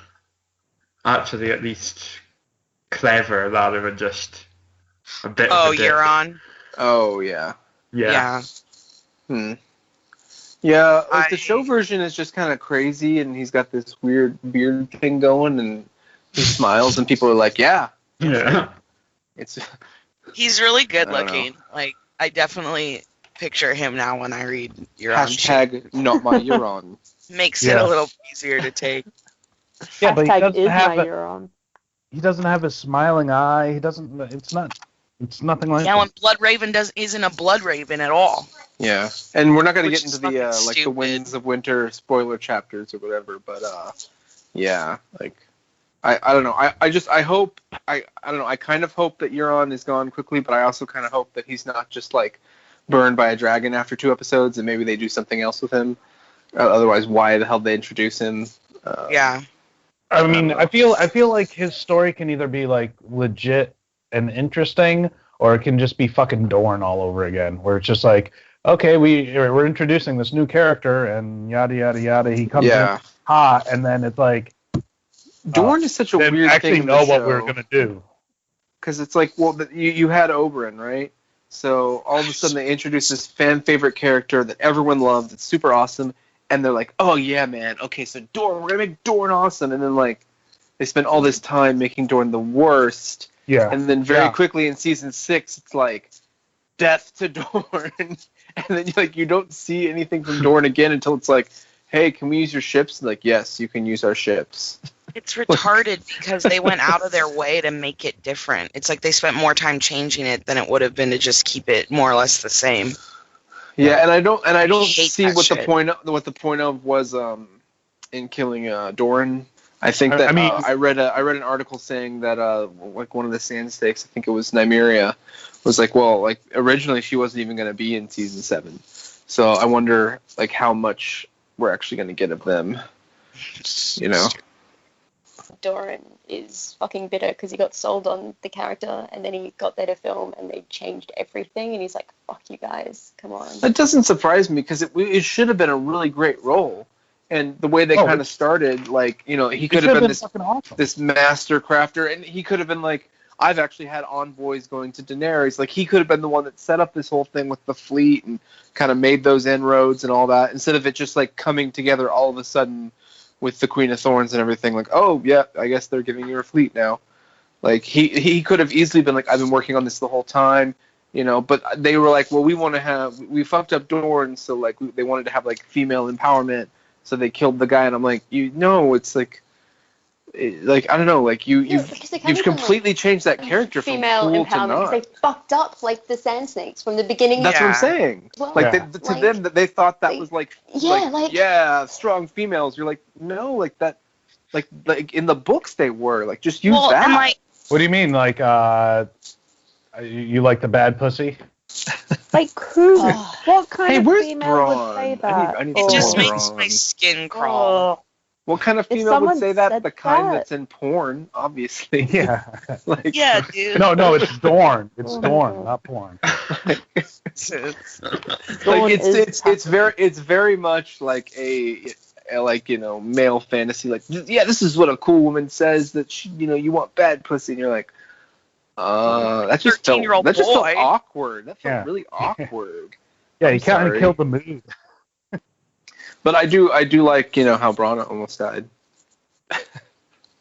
Speaker 5: actually at least clever rather than just a bit
Speaker 4: Oh,
Speaker 5: of a dick.
Speaker 4: Euron.
Speaker 2: Oh yeah.
Speaker 5: Yeah.
Speaker 2: Yeah, like the show version is just kind of crazy, and he's got this weird beard thing going, and he smiles, and people are like, "Yeah,
Speaker 5: Yeah.
Speaker 2: it's."
Speaker 4: He's really good
Speaker 2: I don't know.
Speaker 4: looking. Like, I definitely picture him now when I read Euron.
Speaker 2: Hashtag not my Euron.
Speaker 4: Makes it a little easier to take.
Speaker 3: Yeah, but he
Speaker 6: Hashtag
Speaker 3: doesn't
Speaker 6: is
Speaker 3: have
Speaker 6: my
Speaker 3: a,
Speaker 6: Euron.
Speaker 3: he doesn't have a smiling eye. He doesn't. It's nothing like
Speaker 4: Yeah,
Speaker 3: that.
Speaker 4: when Blood Raven isn't a Blood Raven at all.
Speaker 2: Yeah, and we're not going to
Speaker 4: Which
Speaker 2: get
Speaker 4: is
Speaker 2: into the
Speaker 4: fucking
Speaker 2: like the
Speaker 4: stupid.
Speaker 2: Winds of Winter spoiler chapters or whatever, but yeah, like I don't know. I hope I don't know. I kind of hope that Euron is gone quickly, but I also kind of hope that he's not just like burned by a dragon after 2 episodes, and maybe they do something else with him. Otherwise, why the hell they introduce him?
Speaker 4: Yeah.
Speaker 3: I mean, I feel like his story can either be like legit and interesting, or it can just be fucking Dorne all over again, where it's just like, okay, we're introducing this new character and yada yada yada. He comes in hot, and then it's like
Speaker 2: Dorne is such a weird thing.
Speaker 3: Actually,
Speaker 2: in
Speaker 3: know
Speaker 2: the
Speaker 3: what
Speaker 2: show.
Speaker 3: we're gonna do.
Speaker 2: Because it's like, well, you had Oberyn, right? So all of a sudden they introduce this fan favorite character that everyone loves. It's super awesome, and they're like, oh yeah, man. Okay, so Dorne, we're gonna make Dorne awesome, and then like they spend all this time making Dorne the worst.
Speaker 3: Yeah.
Speaker 2: And then very quickly in season 6, it's like death to Dorne, and then you don't see anything from Dorne again until it's like, hey, can we use your ships? And like, yes, you can use our ships.
Speaker 4: It's retarded because they went out of their way to make it different. It's like they spent more time changing it than it would have been to just keep it more or less the same.
Speaker 2: Yeah, and I don't
Speaker 4: hate
Speaker 2: see
Speaker 4: that
Speaker 2: what
Speaker 4: shit.
Speaker 2: the point of was in killing Doran. I think that
Speaker 3: I mean,
Speaker 2: I read an article saying that like one of the Sand Stakes, I think it was Nymeria, was like, well, like originally she wasn't even going to be in season 7, so I wonder like how much we're actually going to get of them. You know.
Speaker 1: Doran is fucking bitter because he got sold on the character, and then he got there to film, and they changed everything, and he's like, "Fuck you guys, come on."
Speaker 2: That doesn't surprise me because it should have been a really great role, and the way they kind of started, like he could have been this
Speaker 3: awesome.
Speaker 2: this master crafter, and he could have been like, I've actually had envoys going to Daenerys, like he could have been the one that set up this whole thing with the fleet and kind of made those inroads and all that, instead of it just like coming together all of a sudden with the Queen of Thorns and everything, like, oh yeah, I guess they're giving you a fleet now. Like he could have easily been like, I've been working on this the whole time, but they were like, well, we fucked up Dorne, so like they wanted to have like female empowerment, so they killed the guy, and I'm like, it's like I don't know, like you've completely changed that character from
Speaker 1: female
Speaker 2: cool to
Speaker 1: empowerment
Speaker 2: not.
Speaker 1: because they fucked up like the Sand Snakes from the beginning.
Speaker 2: That's what I'm saying.
Speaker 1: Well,
Speaker 2: like to them, that they thought that was like strong females. You're like, no, like that, like in the books they were like, just use that.
Speaker 4: And like,
Speaker 3: what do you mean, like you like the bad pussy?
Speaker 6: Like who? What kind of
Speaker 2: where's
Speaker 6: female
Speaker 2: Braun?
Speaker 6: would say that?
Speaker 2: I need
Speaker 4: it just
Speaker 2: Braun.
Speaker 4: makes my skin crawl.
Speaker 2: What kind of
Speaker 6: If
Speaker 2: female would
Speaker 6: someone
Speaker 2: say that?
Speaker 6: said
Speaker 2: The kind
Speaker 6: that-
Speaker 2: that's in porn, obviously.
Speaker 3: Yeah.
Speaker 2: like,
Speaker 4: Yeah, dude.
Speaker 3: No, it's Dorne. It's Dorne, not porn.
Speaker 6: Dawn
Speaker 2: like
Speaker 6: is
Speaker 2: it's very much like a male fantasy. Like, yeah, this is what a cool woman says, that she, you want bad pussy, and you're like, that just felt
Speaker 4: 13-year-old boy.
Speaker 2: awkward. That felt
Speaker 3: Yeah.
Speaker 2: really awkward.
Speaker 3: Yeah,
Speaker 2: I'm
Speaker 3: you kind of
Speaker 2: sorry.
Speaker 3: killed the mood.
Speaker 2: But I do like how Braun almost died.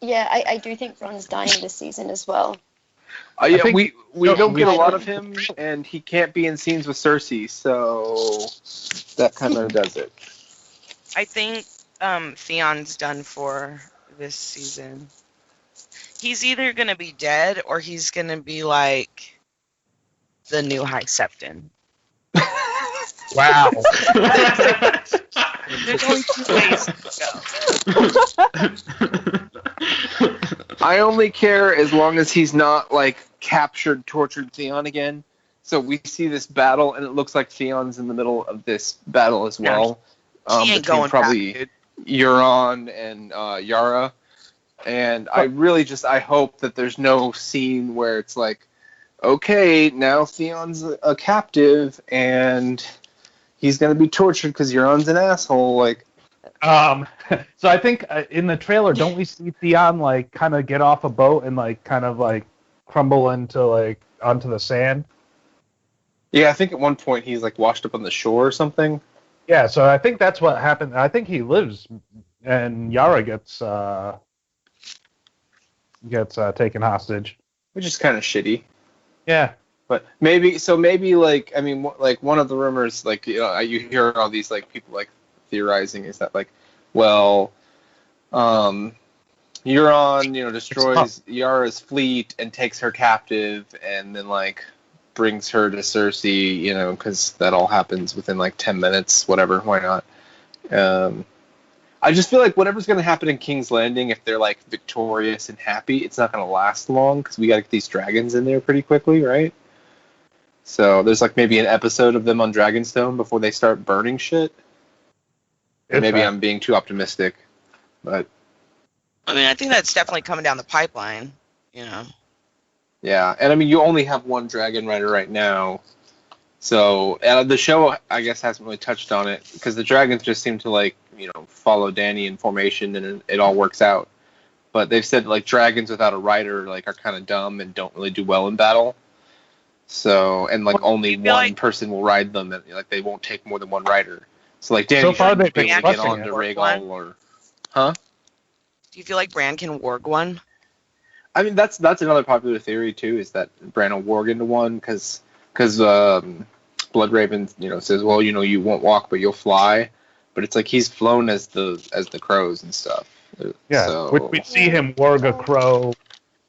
Speaker 1: Yeah, I do think Ron's dying this season as well.
Speaker 2: Yeah,
Speaker 3: think-
Speaker 2: we
Speaker 3: no,
Speaker 2: don't get a
Speaker 3: we-
Speaker 2: lot of him, and he can't be in scenes with Cersei, so that kind of does it.
Speaker 4: I think Theon's done for this season. He's either going to be dead or he's going to be like the new High Septon.
Speaker 3: Wow.
Speaker 4: There's only 2 ways to go.
Speaker 2: I only care as long as he's not like captured, tortured Theon again. So we see this battle, and it looks like Theon's in the middle of this battle as well.
Speaker 4: He ain't
Speaker 2: between
Speaker 4: going
Speaker 2: probably
Speaker 4: back, dude.
Speaker 2: Euron and Yara. And I really I hope that there's no scene where it's like, okay, now Theon's a captive, and he's going to be tortured because Euron's an asshole. Like,
Speaker 3: So I think in the trailer, don't we see Theon like kind of get off a boat and like kind of like crumble into like onto the sand?
Speaker 2: Yeah, I think at one point he's like washed up on the shore or something.
Speaker 3: Yeah, so I think that's what happened. I think he lives, and Yara gets taken hostage.
Speaker 2: Which is kind of shitty.
Speaker 3: Yeah.
Speaker 2: But maybe like, I mean, like one of the rumors, like, you know, you hear all these like people like theorizing is that like, well, Euron, you know, destroys Yara's fleet and takes her captive, and then like brings her to Cersei, you know, because that all happens within like 10 minutes, whatever. Why not? I just feel like whatever's going to happen in King's Landing, if they're like victorious and happy, it's not going to last long because we got to get these dragons in there pretty quickly, right? So there's like maybe an episode of them on Dragonstone before they start burning shit. Maybe I'm being too optimistic, but
Speaker 4: I mean, I think that's definitely coming down the pipeline, you know.
Speaker 2: Yeah, and I mean, you only have one dragon rider right now, so the show, I guess, hasn't really touched on it because the dragons just seem to like, you know, follow Dany in formation and it all works out. But they've said like dragons without a rider like are kind of dumb and don't really do well in battle. So and like only one person will ride them, and like they won't take more than one rider. So like Dany
Speaker 3: So far
Speaker 2: should be
Speaker 3: they've
Speaker 2: able to
Speaker 3: been
Speaker 2: get on to Rhaegal or, huh?
Speaker 4: Do you feel like Bran can warg one?
Speaker 2: I mean, that's another popular theory too, is that Bran will warg into one because Bloodraven, you know, says, well, you know, you won't walk but you'll fly, but it's like he's flown as the crows and stuff.
Speaker 3: Yeah,
Speaker 2: so,
Speaker 3: we see him warg a crow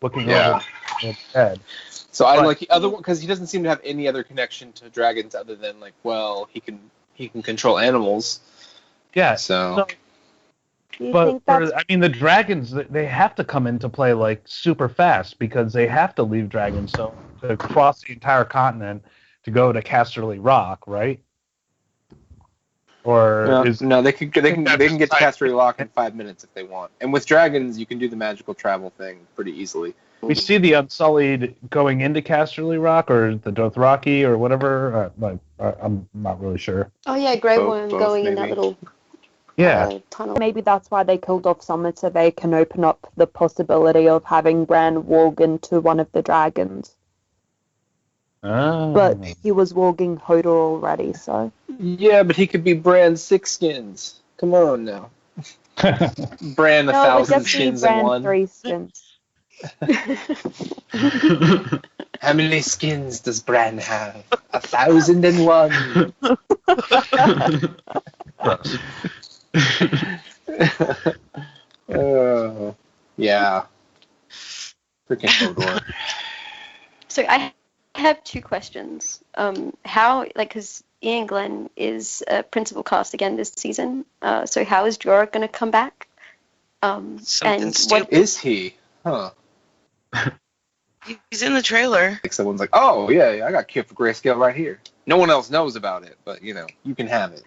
Speaker 3: looking over his head.
Speaker 2: So I like the other one because he doesn't seem to have any other connection to dragons other than like, well, he can control animals.
Speaker 3: Yeah.
Speaker 2: So
Speaker 3: but I mean, the dragons, they have to come into play like super fast because they have to leave Dragonstone to cross the entire continent to go to Casterly Rock, right? Or
Speaker 2: no, they can get to Casterly Rock in 5 minutes if they want. And with dragons, you can do the magical travel thing pretty easily.
Speaker 3: We see the Unsullied going into Casterly Rock or the Dothraki or whatever. I'm not really sure.
Speaker 1: Oh yeah, Grey Worm going maybe in that little tunnel.
Speaker 6: Maybe that's why they killed off Summit, so they can open up the possibility of having Bran warg into one of the dragons.
Speaker 3: Oh.
Speaker 6: But he was warging Hodor already, so.
Speaker 2: Yeah, but he could be Bran 6 skins. Come on now. Bran 1,000 skins in one.
Speaker 6: 3 skins.
Speaker 2: How many skins does Bran have? 1,001. Oh, yeah. Freaking Hodor.
Speaker 1: So I have 2 questions. How, like, because Ian Glenn is a principal cast again this season. So how is Jorah going to come back?
Speaker 4: Something stupid.
Speaker 2: What is he? Huh.
Speaker 4: He's in the trailer.
Speaker 2: Like someone's like, oh yeah, I got Cure for Grayscale right here. No one else knows about it, but you know, you can have it.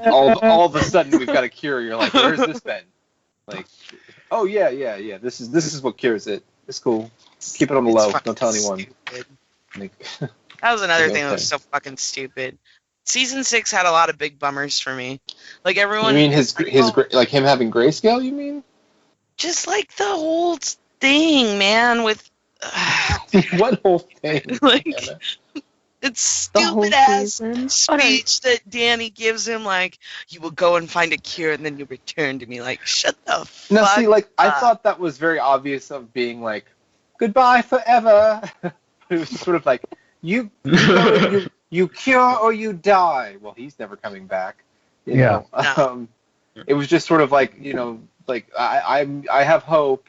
Speaker 2: all of a sudden we've got a cure. You're like, where's this been? Like, oh yeah. This is what cures it. It's cool. Keep it on the low. Don't tell anyone. Like,
Speaker 4: that was another thing that was so fucking stupid. Season 6 had a lot of big bummers for me. Like everyone.
Speaker 2: You mean his like him having grayscale? You mean?
Speaker 4: Just like the whole thing, man. With
Speaker 2: what whole thing?
Speaker 4: Like it's stupid ass speech that Dany gives him. Like, you will go and find a cure, and then you'll return to me. Like, shut the fuck
Speaker 2: Now, see, like,
Speaker 4: up.
Speaker 2: I thought that was very obvious of being like, goodbye forever. It was sort of like, you cure or you die. Well, he's never coming back. You know?
Speaker 4: No.
Speaker 2: It was just sort of like, you know, like I have hope,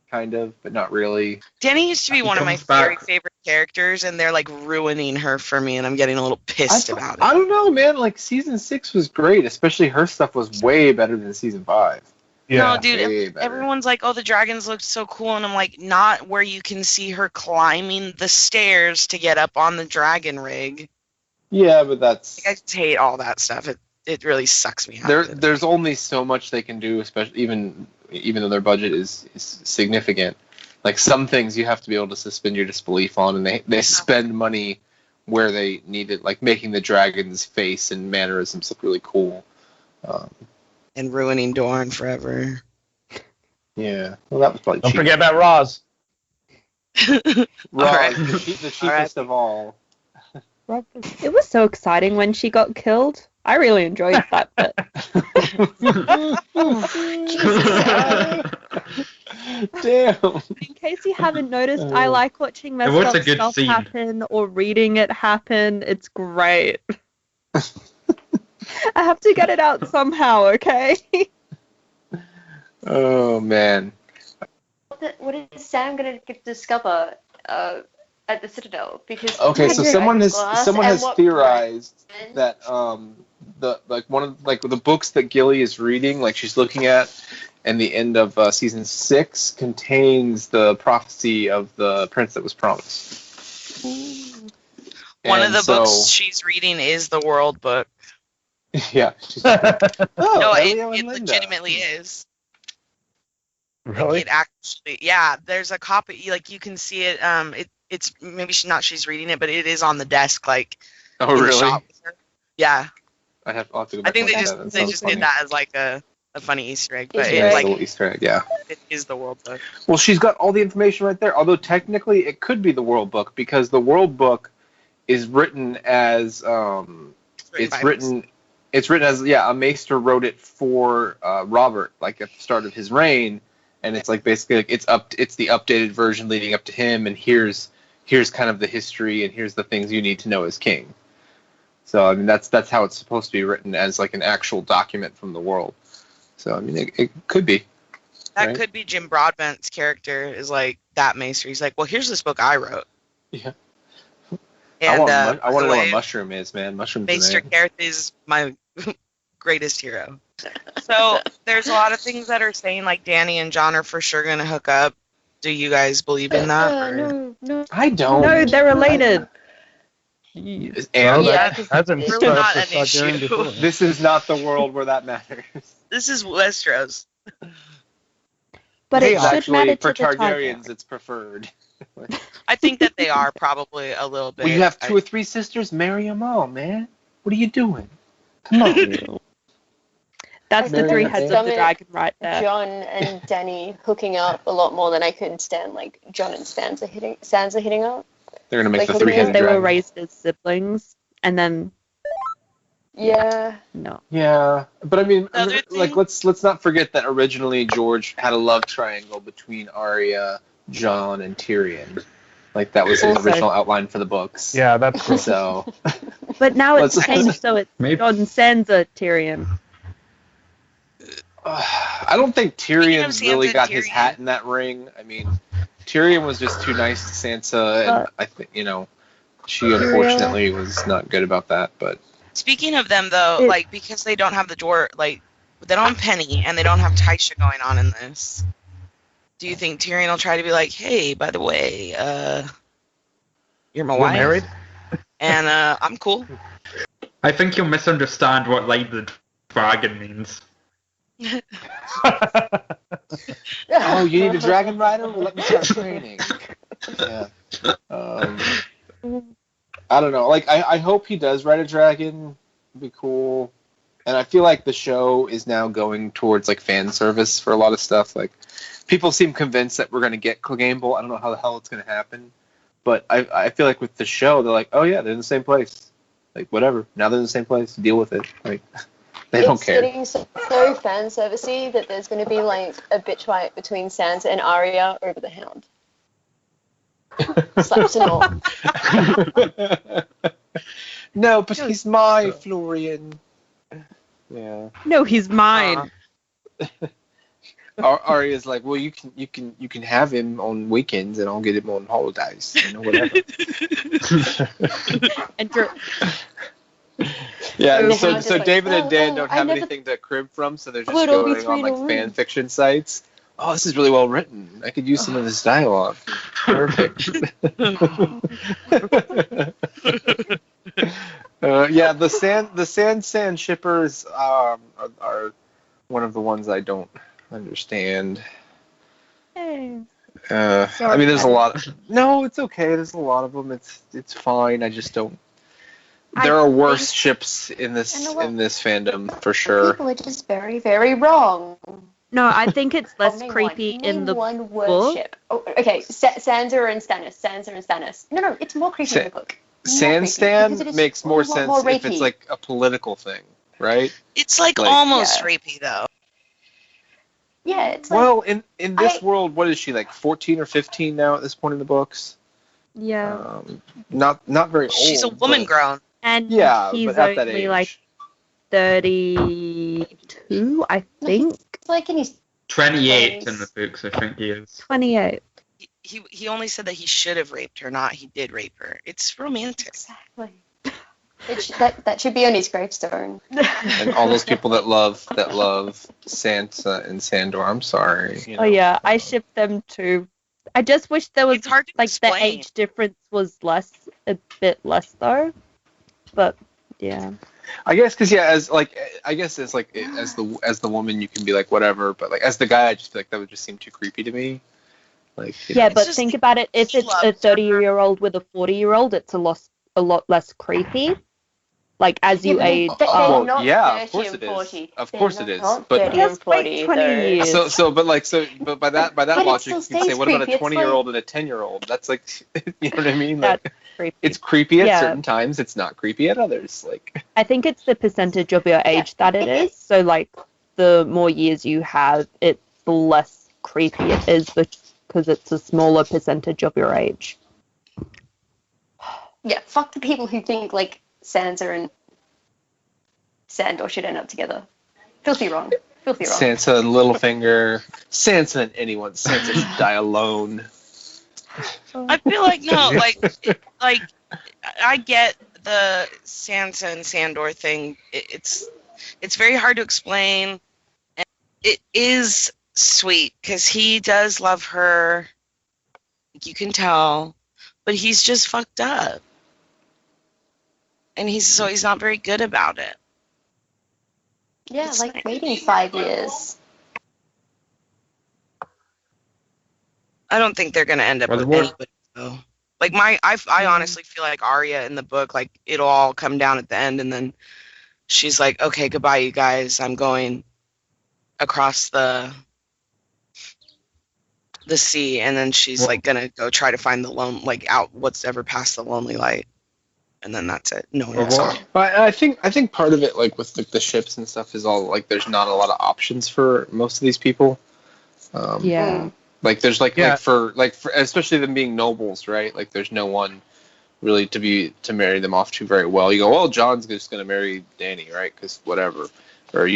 Speaker 2: kind of, but not really.
Speaker 4: Dany used to be one of my very favorite characters, and they're like ruining her for me, and I'm getting a little pissed about it.
Speaker 2: I don't know, man. Like season 6 was great, especially her stuff was way better than season 5.
Speaker 3: Yeah.
Speaker 4: No, dude, everyone's like, oh, the dragons looked so cool, and I'm like, not where you can see her climbing the stairs to get up on the dragon rig.
Speaker 2: Yeah, but that's...
Speaker 4: I just hate all that stuff. It really sucks me
Speaker 2: out. There's only so much they can do, especially even though their budget is significant. Like some things you have to be able to suspend your disbelief on, and they spend money where they need it, like making the dragon's face and mannerisms look really cool.
Speaker 4: And ruining Dorne forever.
Speaker 2: Yeah, well that was probably
Speaker 3: Don't
Speaker 2: cheap.
Speaker 3: forget about Roz.
Speaker 2: Roz, the cheapest of all.
Speaker 6: It was so exciting when she got killed. I really enjoyed that bit.
Speaker 7: Damn.
Speaker 6: In case you haven't noticed, I like watching messed
Speaker 5: was
Speaker 6: up
Speaker 5: a good
Speaker 6: stuff
Speaker 5: scene.
Speaker 6: happen or reading it happen. It's great. I have to get it out somehow, okay?
Speaker 2: Oh man.
Speaker 1: What is Sam gonna discover at the Citadel? Because
Speaker 2: Okay, so someone has theorized
Speaker 1: point?
Speaker 2: that the books that Gilly is reading, like she's looking at, and the end of season 6 contains the prophecy of the prince that was promised.
Speaker 4: One of
Speaker 2: And
Speaker 4: the
Speaker 2: so-
Speaker 4: books she's reading is the World Book.
Speaker 2: Yeah. Oh,
Speaker 4: No,
Speaker 2: Elio and
Speaker 4: it
Speaker 2: Linda.
Speaker 4: legitimately is.
Speaker 3: Really?
Speaker 4: It actually, yeah. There's a copy, like you can see it. It's maybe she's reading it, but it is on the desk, like
Speaker 2: Oh,
Speaker 4: in the
Speaker 2: really?
Speaker 4: shop with her. Yeah,
Speaker 2: I'll have to go
Speaker 4: I
Speaker 2: back
Speaker 4: think
Speaker 2: and
Speaker 4: they
Speaker 2: look
Speaker 4: just
Speaker 2: at that.
Speaker 4: they
Speaker 2: sounds
Speaker 4: just
Speaker 2: funny.
Speaker 4: did that as like a funny Easter egg, but
Speaker 1: Easter
Speaker 2: Yeah,
Speaker 4: it's
Speaker 2: it's
Speaker 1: egg.
Speaker 2: a
Speaker 4: like
Speaker 2: little Easter egg, yeah.
Speaker 4: it is the World Book.
Speaker 2: Well, she's got all the information right there. Although technically, it could be the World Book because the World Book is written as it's written as a maester wrote it for Robert, like at the start of his reign, and it's like basically like it's the updated version leading up to him, and here's kind of the history, and here's the things you need to know as king. So I mean that's how it's supposed to be written, as like an actual document from the world. So I mean it could be.
Speaker 4: That
Speaker 2: Right.
Speaker 4: could be Jim Broadbent's character is like that maester. He's like, well, here's this book I wrote.
Speaker 2: Yeah.
Speaker 4: And
Speaker 2: I want to know
Speaker 4: by the
Speaker 2: what
Speaker 4: way,
Speaker 2: Mushroom is, man. Mushroom's
Speaker 4: Maester
Speaker 2: the man.
Speaker 4: Gareth is my greatest hero. So there's a lot of things that are saying like Danny and John are for sure gonna hook up. Do you guys believe in that? or-
Speaker 1: No.
Speaker 2: I don't.
Speaker 6: No, they're related.
Speaker 2: And
Speaker 3: Well,
Speaker 4: Yeah,
Speaker 3: that's in
Speaker 4: really not an
Speaker 3: Targaryen
Speaker 4: issue.
Speaker 3: before.
Speaker 2: this is not the world where that matters.
Speaker 4: This is Westeros.
Speaker 6: But
Speaker 2: Hey,
Speaker 6: it should
Speaker 2: actually,
Speaker 6: matter
Speaker 2: for
Speaker 6: to the
Speaker 2: Targaryens,
Speaker 6: Targaryens.
Speaker 2: it's preferred.
Speaker 4: I think that they are probably a little bit.
Speaker 2: When you have 2 or 3 sisters, marry them all, man. What are you doing? Come on.
Speaker 6: That's the
Speaker 2: Very
Speaker 6: three
Speaker 2: nice.
Speaker 6: heads of the dragon right there.
Speaker 1: John and Danny hooking up a lot more than I could stand. Like John and Sansa hitting up.
Speaker 2: They're gonna make
Speaker 1: Like,
Speaker 2: the
Speaker 1: because
Speaker 2: 3-headed
Speaker 6: They were
Speaker 2: dragon.
Speaker 6: raised as siblings, and then
Speaker 1: Yeah.
Speaker 6: no.
Speaker 2: Yeah, but I mean,
Speaker 4: The other
Speaker 2: like
Speaker 4: thing-
Speaker 2: let's not forget that originally George had a love triangle between Arya, Jon, and Tyrion. Like that was his
Speaker 6: Also-
Speaker 2: original outline for the books.
Speaker 3: Yeah, that's cool.
Speaker 2: So
Speaker 6: But now it's
Speaker 2: Let's-
Speaker 6: changed, so it's
Speaker 5: Maybe-
Speaker 6: Jon Sansa Tyrion.
Speaker 2: I don't think
Speaker 4: Speaking of
Speaker 2: Tyrion's really
Speaker 4: Sansa,
Speaker 2: got his
Speaker 4: Tyrion-
Speaker 2: hat in that ring. I mean, Tyrion was just too nice to Sansa, and I think she unfortunately was not good about that. But
Speaker 4: Speaking of them though,
Speaker 6: It-
Speaker 4: like because they don't have the door, like they don't have Penny and they don't have Tysha going on in this. Do you think Tyrion will try to be like, hey, by the way, you're my
Speaker 3: We're
Speaker 4: wife,
Speaker 3: married?
Speaker 4: and I'm cool.
Speaker 5: I think you'll misunderstand what like the dragon means.
Speaker 2: oh, you need a dragon rider? Well, let me start training. Yeah. I don't know. Like, I hope he does ride a dragon. It'd be cool. And I feel like the show is now going towards like fan service for a lot of stuff. Like, people seem convinced that we're going to get Clegane. I don't know how the hell it's going to happen, but I feel like with the show, they're like, oh yeah, they're in the same place. Like, whatever. Now they're in the same place. Deal with it. Like, they don't care.
Speaker 1: It's getting so fan servicey that there's going to be like a bitch fight between Sansa and Arya over the Hound. Slaps and all.
Speaker 2: No, but he's my Florian. Yeah.
Speaker 6: No, he's mine.
Speaker 2: Arya's like, well, you can have him on weekends, and I'll get him on holidays, whatever.
Speaker 6: And Drew,
Speaker 2: Yeah.
Speaker 1: And
Speaker 2: So
Speaker 1: now it's
Speaker 2: so
Speaker 1: like,
Speaker 2: David and Dan
Speaker 1: oh,
Speaker 2: don't
Speaker 1: I
Speaker 2: have
Speaker 1: never
Speaker 2: anything to crib from, so they're just
Speaker 1: thought it would be
Speaker 2: going on
Speaker 1: 3
Speaker 2: like
Speaker 1: to 1.
Speaker 2: fan fiction sites. Oh, this is really well written. I could use some of this dialogue. Perfect. Yeah, the sand shippers are one of the ones I don't understand.
Speaker 6: hey.
Speaker 2: I mean, there's a lot. No, it's okay. There's a lot of them. It's fine. I just don't. There are worse ships in this
Speaker 1: You know what?
Speaker 2: fandom for sure.
Speaker 1: People are just very, very wrong.
Speaker 6: No, I think it's less
Speaker 1: Name
Speaker 6: creepy
Speaker 1: one.
Speaker 6: in
Speaker 1: Name
Speaker 6: the
Speaker 1: one word
Speaker 6: book.
Speaker 1: ship. Oh, okay, Sansa and Stannis. No, it's more creepy in the book.
Speaker 2: Sandstand
Speaker 1: because it is
Speaker 2: makes
Speaker 1: a
Speaker 2: more
Speaker 1: lot
Speaker 2: sense
Speaker 1: more
Speaker 2: if it's
Speaker 1: rapey.
Speaker 2: like a political thing, right?
Speaker 4: It's like
Speaker 2: Like-
Speaker 4: almost
Speaker 1: Yeah.
Speaker 4: rapey though.
Speaker 1: Yeah, it's like
Speaker 2: Well, in this
Speaker 1: I-
Speaker 2: world, what is she, like 14 or 15 now at this point in the books?
Speaker 6: Yeah.
Speaker 2: Not very old.
Speaker 4: She's a woman
Speaker 2: but-
Speaker 4: grown.
Speaker 6: And
Speaker 2: Yeah,
Speaker 6: he's
Speaker 2: but at that
Speaker 6: only
Speaker 2: age.
Speaker 6: like 32, I think.
Speaker 1: it's like in his
Speaker 5: 28
Speaker 1: 20s.
Speaker 5: in the books, I think he is.
Speaker 6: 28.
Speaker 4: He only said that he should have raped her, not he did rape her. It's romantic.
Speaker 1: Exactly. That should be on his gravestone.
Speaker 2: And all those people that love Sansa and Sandor, I'm sorry. You know.
Speaker 6: Oh yeah, I ship them too. I just wish there was
Speaker 4: It's hard to
Speaker 6: like the
Speaker 4: explain.
Speaker 6: age difference was a bit less though. But yeah.
Speaker 2: I guess because as the woman you can be like whatever, but like as the guy I just feel like that would just seem too creepy to me. Like
Speaker 6: Yeah,
Speaker 4: It's
Speaker 6: but
Speaker 4: just
Speaker 6: think
Speaker 4: the-
Speaker 6: about it. If
Speaker 4: he
Speaker 6: it's a
Speaker 4: loves her.
Speaker 6: 30-year-old with a 40-year-old, it's a lot less creepy. Like as you
Speaker 1: Yeah, but
Speaker 6: age
Speaker 1: they're
Speaker 6: up.
Speaker 1: not
Speaker 2: yeah, of
Speaker 1: 30
Speaker 2: course
Speaker 1: and
Speaker 2: it is.
Speaker 1: 40.
Speaker 2: Of
Speaker 1: They're
Speaker 2: course it is.
Speaker 1: not
Speaker 2: But
Speaker 1: 30
Speaker 6: Just
Speaker 1: and 40
Speaker 6: wait 20
Speaker 1: though.
Speaker 6: years.
Speaker 2: but by that
Speaker 1: But it
Speaker 2: logic,
Speaker 1: still
Speaker 2: you can say,
Speaker 1: stays
Speaker 2: what about
Speaker 1: creepy.
Speaker 2: a
Speaker 1: It's
Speaker 2: 20-year-old and a 10-year-old? That's like, you know what I mean?
Speaker 6: That's
Speaker 2: Like,
Speaker 6: creepy.
Speaker 2: it's creepy at
Speaker 6: Yeah.
Speaker 2: certain times. It's not creepy at others. Like,
Speaker 6: I think it's the percentage of your age that it is. So like the more years you have, it's the less creepy it is because it's a smaller percentage of your age.
Speaker 1: Yeah, fuck the people who think like Sansa and Sandor should end up together. Filthy wrong. Filthy wrong.
Speaker 2: Sansa and Littlefinger, Sansa and anyone. Sansa should die alone.
Speaker 4: I feel like no, like I get the Sansa and Sandor thing. It's very hard to explain. And it is sweet because he does love her. You can tell, but he's just fucked up, and he's not very good about it.
Speaker 1: Yeah,
Speaker 4: It's
Speaker 1: like
Speaker 4: like-
Speaker 1: waiting 5 years.
Speaker 4: I don't think they're gonna end up
Speaker 5: Well,
Speaker 4: with
Speaker 5: the war-
Speaker 4: anybody though. Like I honestly feel like Arya in the book, like it'll all come down at the end, and then she's like, "Okay, goodbye, you guys. I'm going across the sea," and then she's
Speaker 5: Well-
Speaker 4: like gonna go try to find out what's ever past the lonely light, and then that's it. No one
Speaker 5: Well,
Speaker 4: else.
Speaker 5: what-
Speaker 2: But I think part of it, like with the ships and stuff, is all like there's not a lot of options for most of these people.
Speaker 6: Yeah.
Speaker 2: Like there's
Speaker 3: Yeah.
Speaker 2: like for especially them being nobles, right? Like there's no one really to marry them off to very well. You go, well, John's just gonna marry Dany, right? Because whatever. Or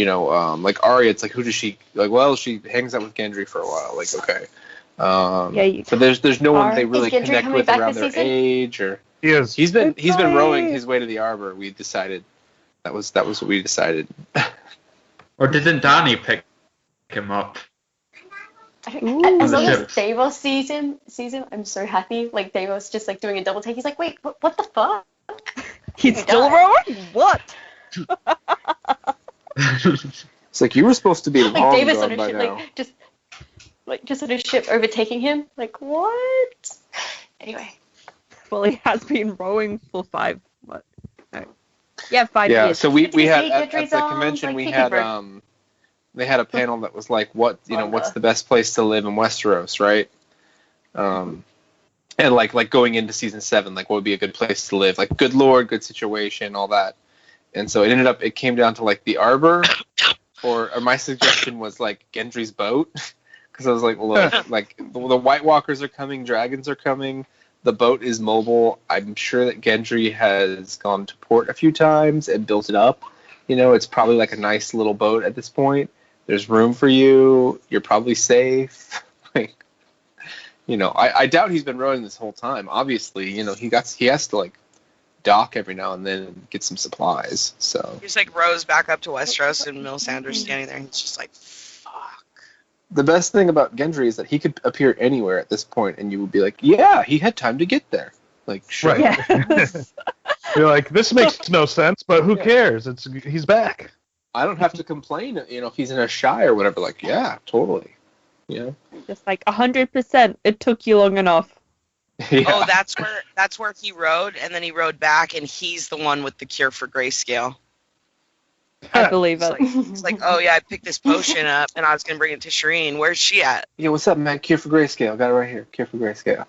Speaker 2: like Arya, it's like who does she like? Well, she hangs out with Gendry for a while. Like okay.
Speaker 6: Yeah,
Speaker 2: But there's no one they
Speaker 1: Is
Speaker 2: really
Speaker 1: Gendry
Speaker 2: connect
Speaker 1: coming
Speaker 2: with
Speaker 1: back
Speaker 2: around
Speaker 1: this
Speaker 2: their
Speaker 1: season?
Speaker 2: age or.
Speaker 3: He is.
Speaker 2: He's been
Speaker 6: Goodbye.
Speaker 2: rowing his way to the arbor. We decided that was what we decided.
Speaker 5: Or didn't Danny pick him up?
Speaker 6: Ooh.
Speaker 1: As long as
Speaker 5: Ships.
Speaker 1: Davos sees him, I'm so happy. Like Davos just like doing a double take. He's like, wait, what the fuck?
Speaker 6: He's
Speaker 1: He
Speaker 6: still
Speaker 1: died.
Speaker 6: rowing? What?
Speaker 2: It's like you were supposed to be
Speaker 1: Like
Speaker 2: long
Speaker 1: Davos on
Speaker 2: gone
Speaker 1: a
Speaker 2: by
Speaker 1: ship,
Speaker 2: now.
Speaker 1: just on a ship overtaking him. Like what? Anyway,
Speaker 6: Well, he has been rowing for 5. What? No. Yeah, 5
Speaker 2: Yeah,
Speaker 6: years.
Speaker 2: so we
Speaker 1: Did you
Speaker 2: had
Speaker 1: see
Speaker 2: at
Speaker 1: Gendry's
Speaker 2: the
Speaker 1: arms?
Speaker 2: convention
Speaker 1: Like,
Speaker 2: we
Speaker 1: he
Speaker 2: had
Speaker 1: could
Speaker 2: they had a panel that was like what's
Speaker 1: Wanda.
Speaker 2: the best place to live in Westeros, right? And like going into season 7, like what would be a good place to live? Like good lord, good situation, all that. And so it came down to like the arbor, or my suggestion was like Gendry's boat, because I was like, look, like the White Walkers are coming, dragons are coming, the boat is mobile. I'm sure that Gendry has gone to port a few times and built it up. It's probably like a nice little boat at this point. There's room for you. You're probably safe. Like, I doubt he's been rowing this whole time. Obviously, he has to like dock every now and then and get some supplies. So
Speaker 4: He's like rows back up to Westeros, and Melisandre's standing there, and he's just like, "Fuck."
Speaker 2: the best thing about Gendry is that he could appear anywhere at this point, and you would be like, yeah, he had time to get there. Like, sure.
Speaker 3: Right.
Speaker 6: Yeah.
Speaker 3: You're like, this makes no sense, but who cares? He's back.
Speaker 2: I don't have to complain, if he's in a shy or whatever. Like, yeah, totally.
Speaker 6: Just like 100%. It took you long enough.
Speaker 2: Yeah.
Speaker 4: Oh, that's where he rode, and then he rode back, and he's the one with the cure for grayscale.
Speaker 6: I believe
Speaker 4: It's
Speaker 6: it.
Speaker 4: like, it's like, oh yeah, I picked this potion up, and I was gonna bring it to Shireen. Where's she at?
Speaker 2: Yeah, what's up, man? Cure for Grayscale. Got it right here. Cure for Grayscale.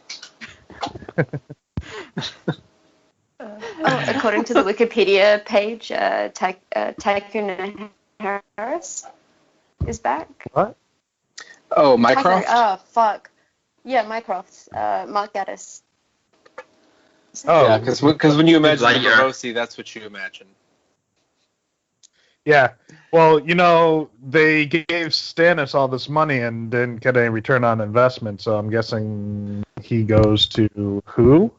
Speaker 1: according to the Wikipedia page, Tycoon Harris is back.
Speaker 3: What?
Speaker 2: Oh, Mycroft?
Speaker 1: Oh, fuck. Yeah, Mycroft. Mark Gaddis.
Speaker 3: Oh,
Speaker 2: Yeah, because when you imagine
Speaker 5: Like,
Speaker 2: Bramosi, that's what you imagine.
Speaker 3: yeah. Well, they gave Stannis all this money and didn't get any return on investment, so I'm guessing he goes to who?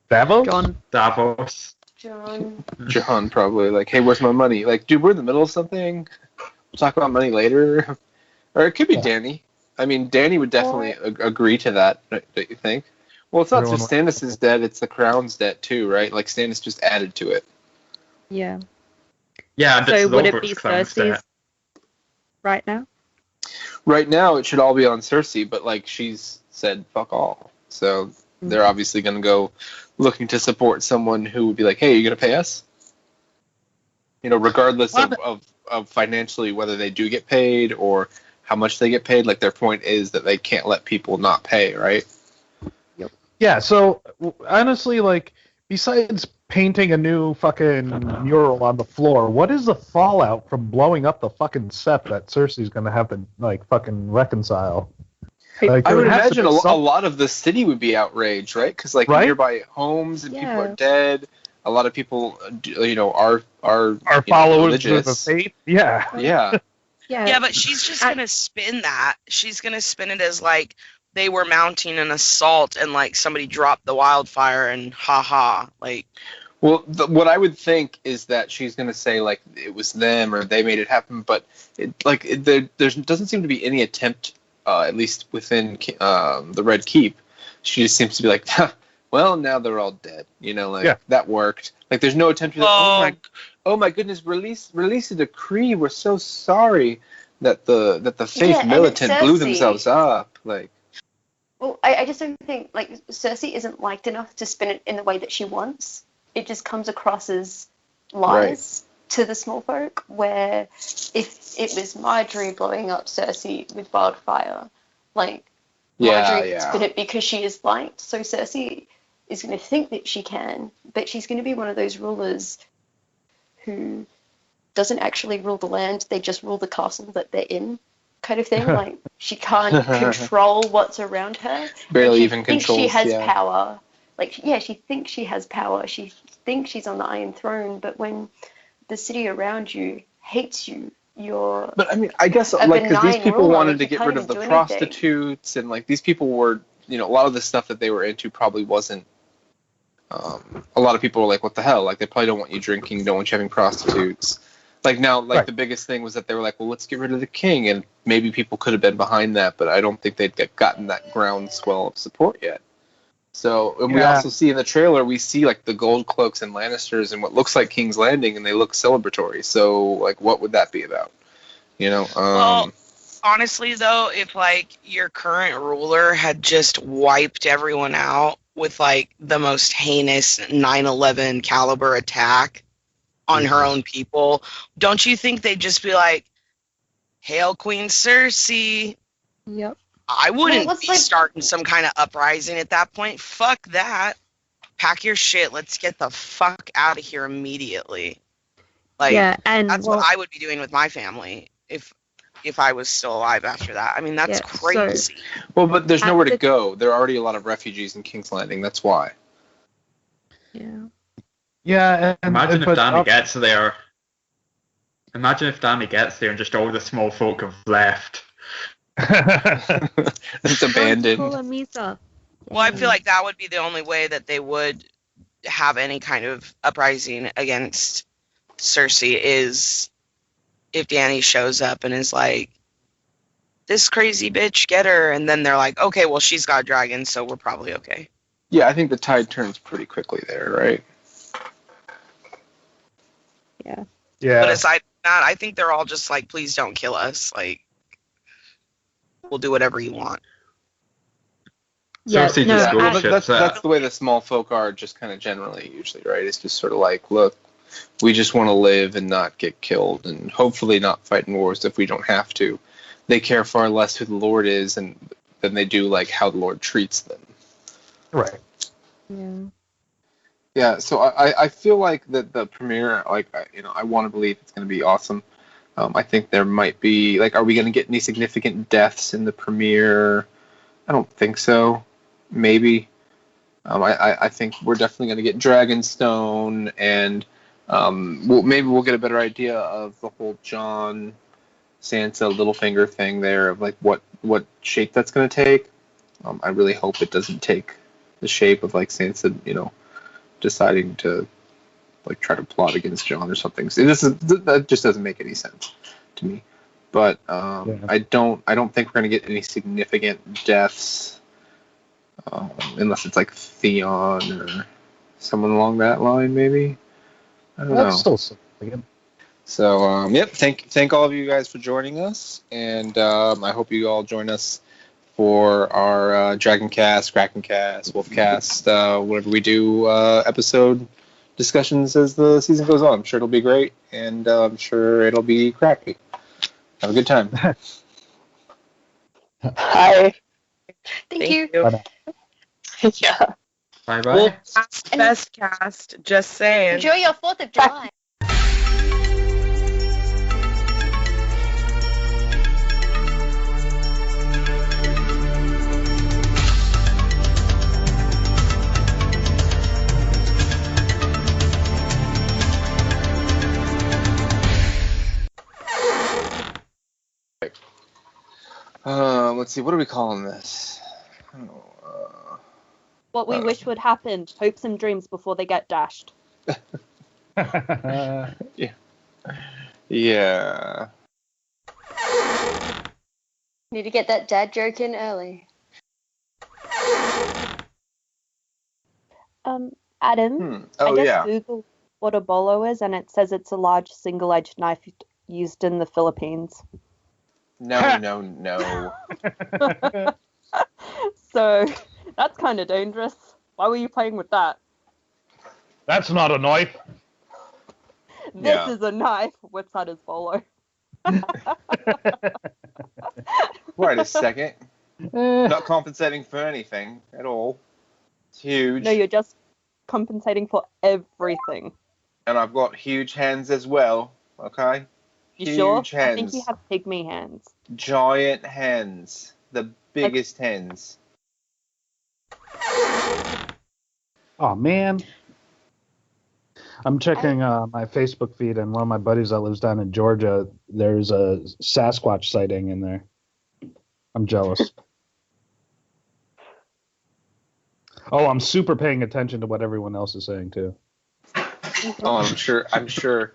Speaker 3: Davos?
Speaker 6: John.
Speaker 5: Davos.
Speaker 2: John probably like, hey, where's my money? Like, dude, we're in the middle of something. We'll talk about money later. Or it could be Dany. I mean, Dany would definitely agree to that, don't you think? Well, it's not just Stannis' debt, it's the crown's debt too, right? Like, Stannis just added to it.
Speaker 6: Yeah.
Speaker 5: Yeah,
Speaker 6: So would it
Speaker 5: Robert's
Speaker 6: be
Speaker 5: crown's
Speaker 6: Cersei's
Speaker 5: debt.
Speaker 6: right now?
Speaker 2: Right now, it should all be on Cersei, but, like, she's said fuck all. So they're obviously going to go looking to support someone who would be like, hey, are you going to pay us? Regardless of financially whether they do get paid or how much they get paid. Like, their point is that they can't let people not pay, right?
Speaker 3: Yeah, so honestly, like, besides painting a new fucking mural on the floor, what is the fallout from blowing up the fucking Sept that Cersei's gonna have to, like, fucking reconcile? Like,
Speaker 2: I would
Speaker 3: has to
Speaker 2: imagine
Speaker 3: be
Speaker 2: a lot of the city would be outraged, right? Because, like, nearby homes and people are dead. A lot of people, are
Speaker 3: followers of the
Speaker 2: religious.
Speaker 3: faith. Yeah.
Speaker 2: Yeah.
Speaker 4: Yeah, but she's just gonna spin that. She's gonna spin it as like they were mounting an assault and like somebody dropped the wildfire and like.
Speaker 2: Well, what I would think is that she's gonna say like it was them or they made it happen, but there doesn't seem to be any attempt, at least within the Red Keep. She just seems to be like, well, now they're all dead. That worked. Like, there's no attempt to be like, oh my goodness, release a decree. We're so sorry that the faith militant blew themselves up. Like,
Speaker 1: well, I just don't think, like, Cersei isn't liked enough to spin it in the way that she wants. It just comes across as lies to the small folk, where if it was Marjorie blowing up Cersei with wildfire, like, Marjorie could spin it because she is liked, so Cersei is going to think that she can, but she's going to be one of those rulers who doesn't actually rule the land, they just rule the castle that they're in, kind of thing. Like, she can't control what's around her.
Speaker 2: Barely even controls.
Speaker 1: She has power. Like, yeah, she thinks she has power. She thinks she's on the Iron Throne, but when the city around you hates you, you're.
Speaker 2: But I mean, I guess like because these people wanted to get rid of the prostitutes, and like these people were, a lot of the stuff that they were into probably wasn't. A lot of people were like, "What the hell?" Like, they probably don't want you drinking, don't want you having prostitutes. Like, now, the biggest thing was that they were like, "Well, let's get rid of the king," and maybe people could have been behind that, but I don't think they'd gotten that groundswell of support yet. So, and we also see in the trailer, we see like the gold cloaks and Lannisters and what looks like King's Landing, and they look celebratory. So, like, what would that be about?
Speaker 4: Well, honestly, though, if like your current ruler had just wiped everyone out with like the most heinous 9/11 caliber attack on her own people, don't you think they'd just be like, "Hail Queen Cersei"?
Speaker 6: Yep.
Speaker 4: I wouldn't be starting some kind of uprising at that point. Fuck that. Pack your shit. Let's get the fuck out of here immediately. Like, that's what I would be doing with my family if I was still alive after that. I mean, that's crazy.
Speaker 2: Well, but there's nowhere to go. There are already a lot of refugees in King's Landing. That's why.
Speaker 6: Yeah.
Speaker 3: Yeah.
Speaker 5: Imagine if Dany gets there. Imagine if Dany gets there and just all the small folk have left.
Speaker 2: It's abandoned.
Speaker 4: Well, I feel like that would be the only way that they would have any kind of uprising against Cersei is if Dany shows up and is like, "This crazy bitch, get her," and then they're like, "Okay, well, she's got dragons, so we're probably okay."
Speaker 2: Yeah, I think the tide turns pretty quickly there, right?
Speaker 6: Yeah.
Speaker 4: But aside from that, I think they're all just like, "Please don't kill us. Like, we'll do whatever you want."
Speaker 5: Yeah,
Speaker 2: that's the way the small folk are just kind of generally usually, right? It's just sort of like, look, we just want to live and not get killed and hopefully not fight in wars if we don't have to. They care far less who the Lord is than they do like how the Lord treats them.
Speaker 3: Right.
Speaker 6: Yeah.
Speaker 2: Yeah, so I feel like that the premiere, like, I want to believe it's going to be awesome. I think there might be, like, are we going to get any significant deaths in the premiere? I don't think so. Maybe. I think we're definitely going to get Dragonstone, and maybe we'll get a better idea of the whole John, Sansa, Littlefinger thing there, of like what shape that's going to take. I really hope it doesn't take the shape of like Sansa, deciding to like try to plot against John or something. So that just doesn't make any sense to me. But
Speaker 3: Yeah.
Speaker 2: I don't think we're gonna get any significant deaths, unless it's like Theon or someone along that line, maybe. I don't
Speaker 3: That's
Speaker 2: know.
Speaker 3: still significant.
Speaker 2: So yep, thank all of you guys for joining us, and I hope you all join us for our Dragoncast, Krakencast, Wolfcast, whatever we do, episode discussions as the season goes on. I'm sure it'll be great, and I'm sure it'll be cracky. Have a good time.
Speaker 4: Hi.
Speaker 1: Thank you.
Speaker 3: Bye now.
Speaker 4: Yeah.
Speaker 5: Bye
Speaker 4: Well,
Speaker 5: bye.
Speaker 4: best cast. Just saying.
Speaker 1: Enjoy your 4th of July.
Speaker 2: Let's see. What are we calling this?
Speaker 6: What we wish would happen. Hopes and dreams before they get dashed.
Speaker 2: Yeah.
Speaker 1: Need to get that dad joke in early.
Speaker 6: Adam,
Speaker 2: Oh,
Speaker 6: I just
Speaker 2: yeah.
Speaker 6: Googled what a bolo is, and it says it's a large single-edged knife used in the Philippines.
Speaker 2: No.
Speaker 6: So that's kind of dangerous. Why were you playing with that?
Speaker 3: That's not a knife.
Speaker 6: This is a knife. Whips out his bolo.
Speaker 2: Wait a second. Not compensating for anything at all. It's huge.
Speaker 6: No, you're just compensating for everything.
Speaker 2: And I've got huge hands as well. Okay?
Speaker 6: You
Speaker 2: Huge
Speaker 6: sure?
Speaker 2: hands.
Speaker 6: I think you have pygmy hands.
Speaker 2: Giant hands. The biggest hands.
Speaker 3: Oh man. I'm checking my Facebook feed, and one of my buddies that lives down in Georgia, there's a Sasquatch sighting in there. I'm jealous. I'm super paying attention to what everyone else is saying too.
Speaker 2: Oh, I'm sure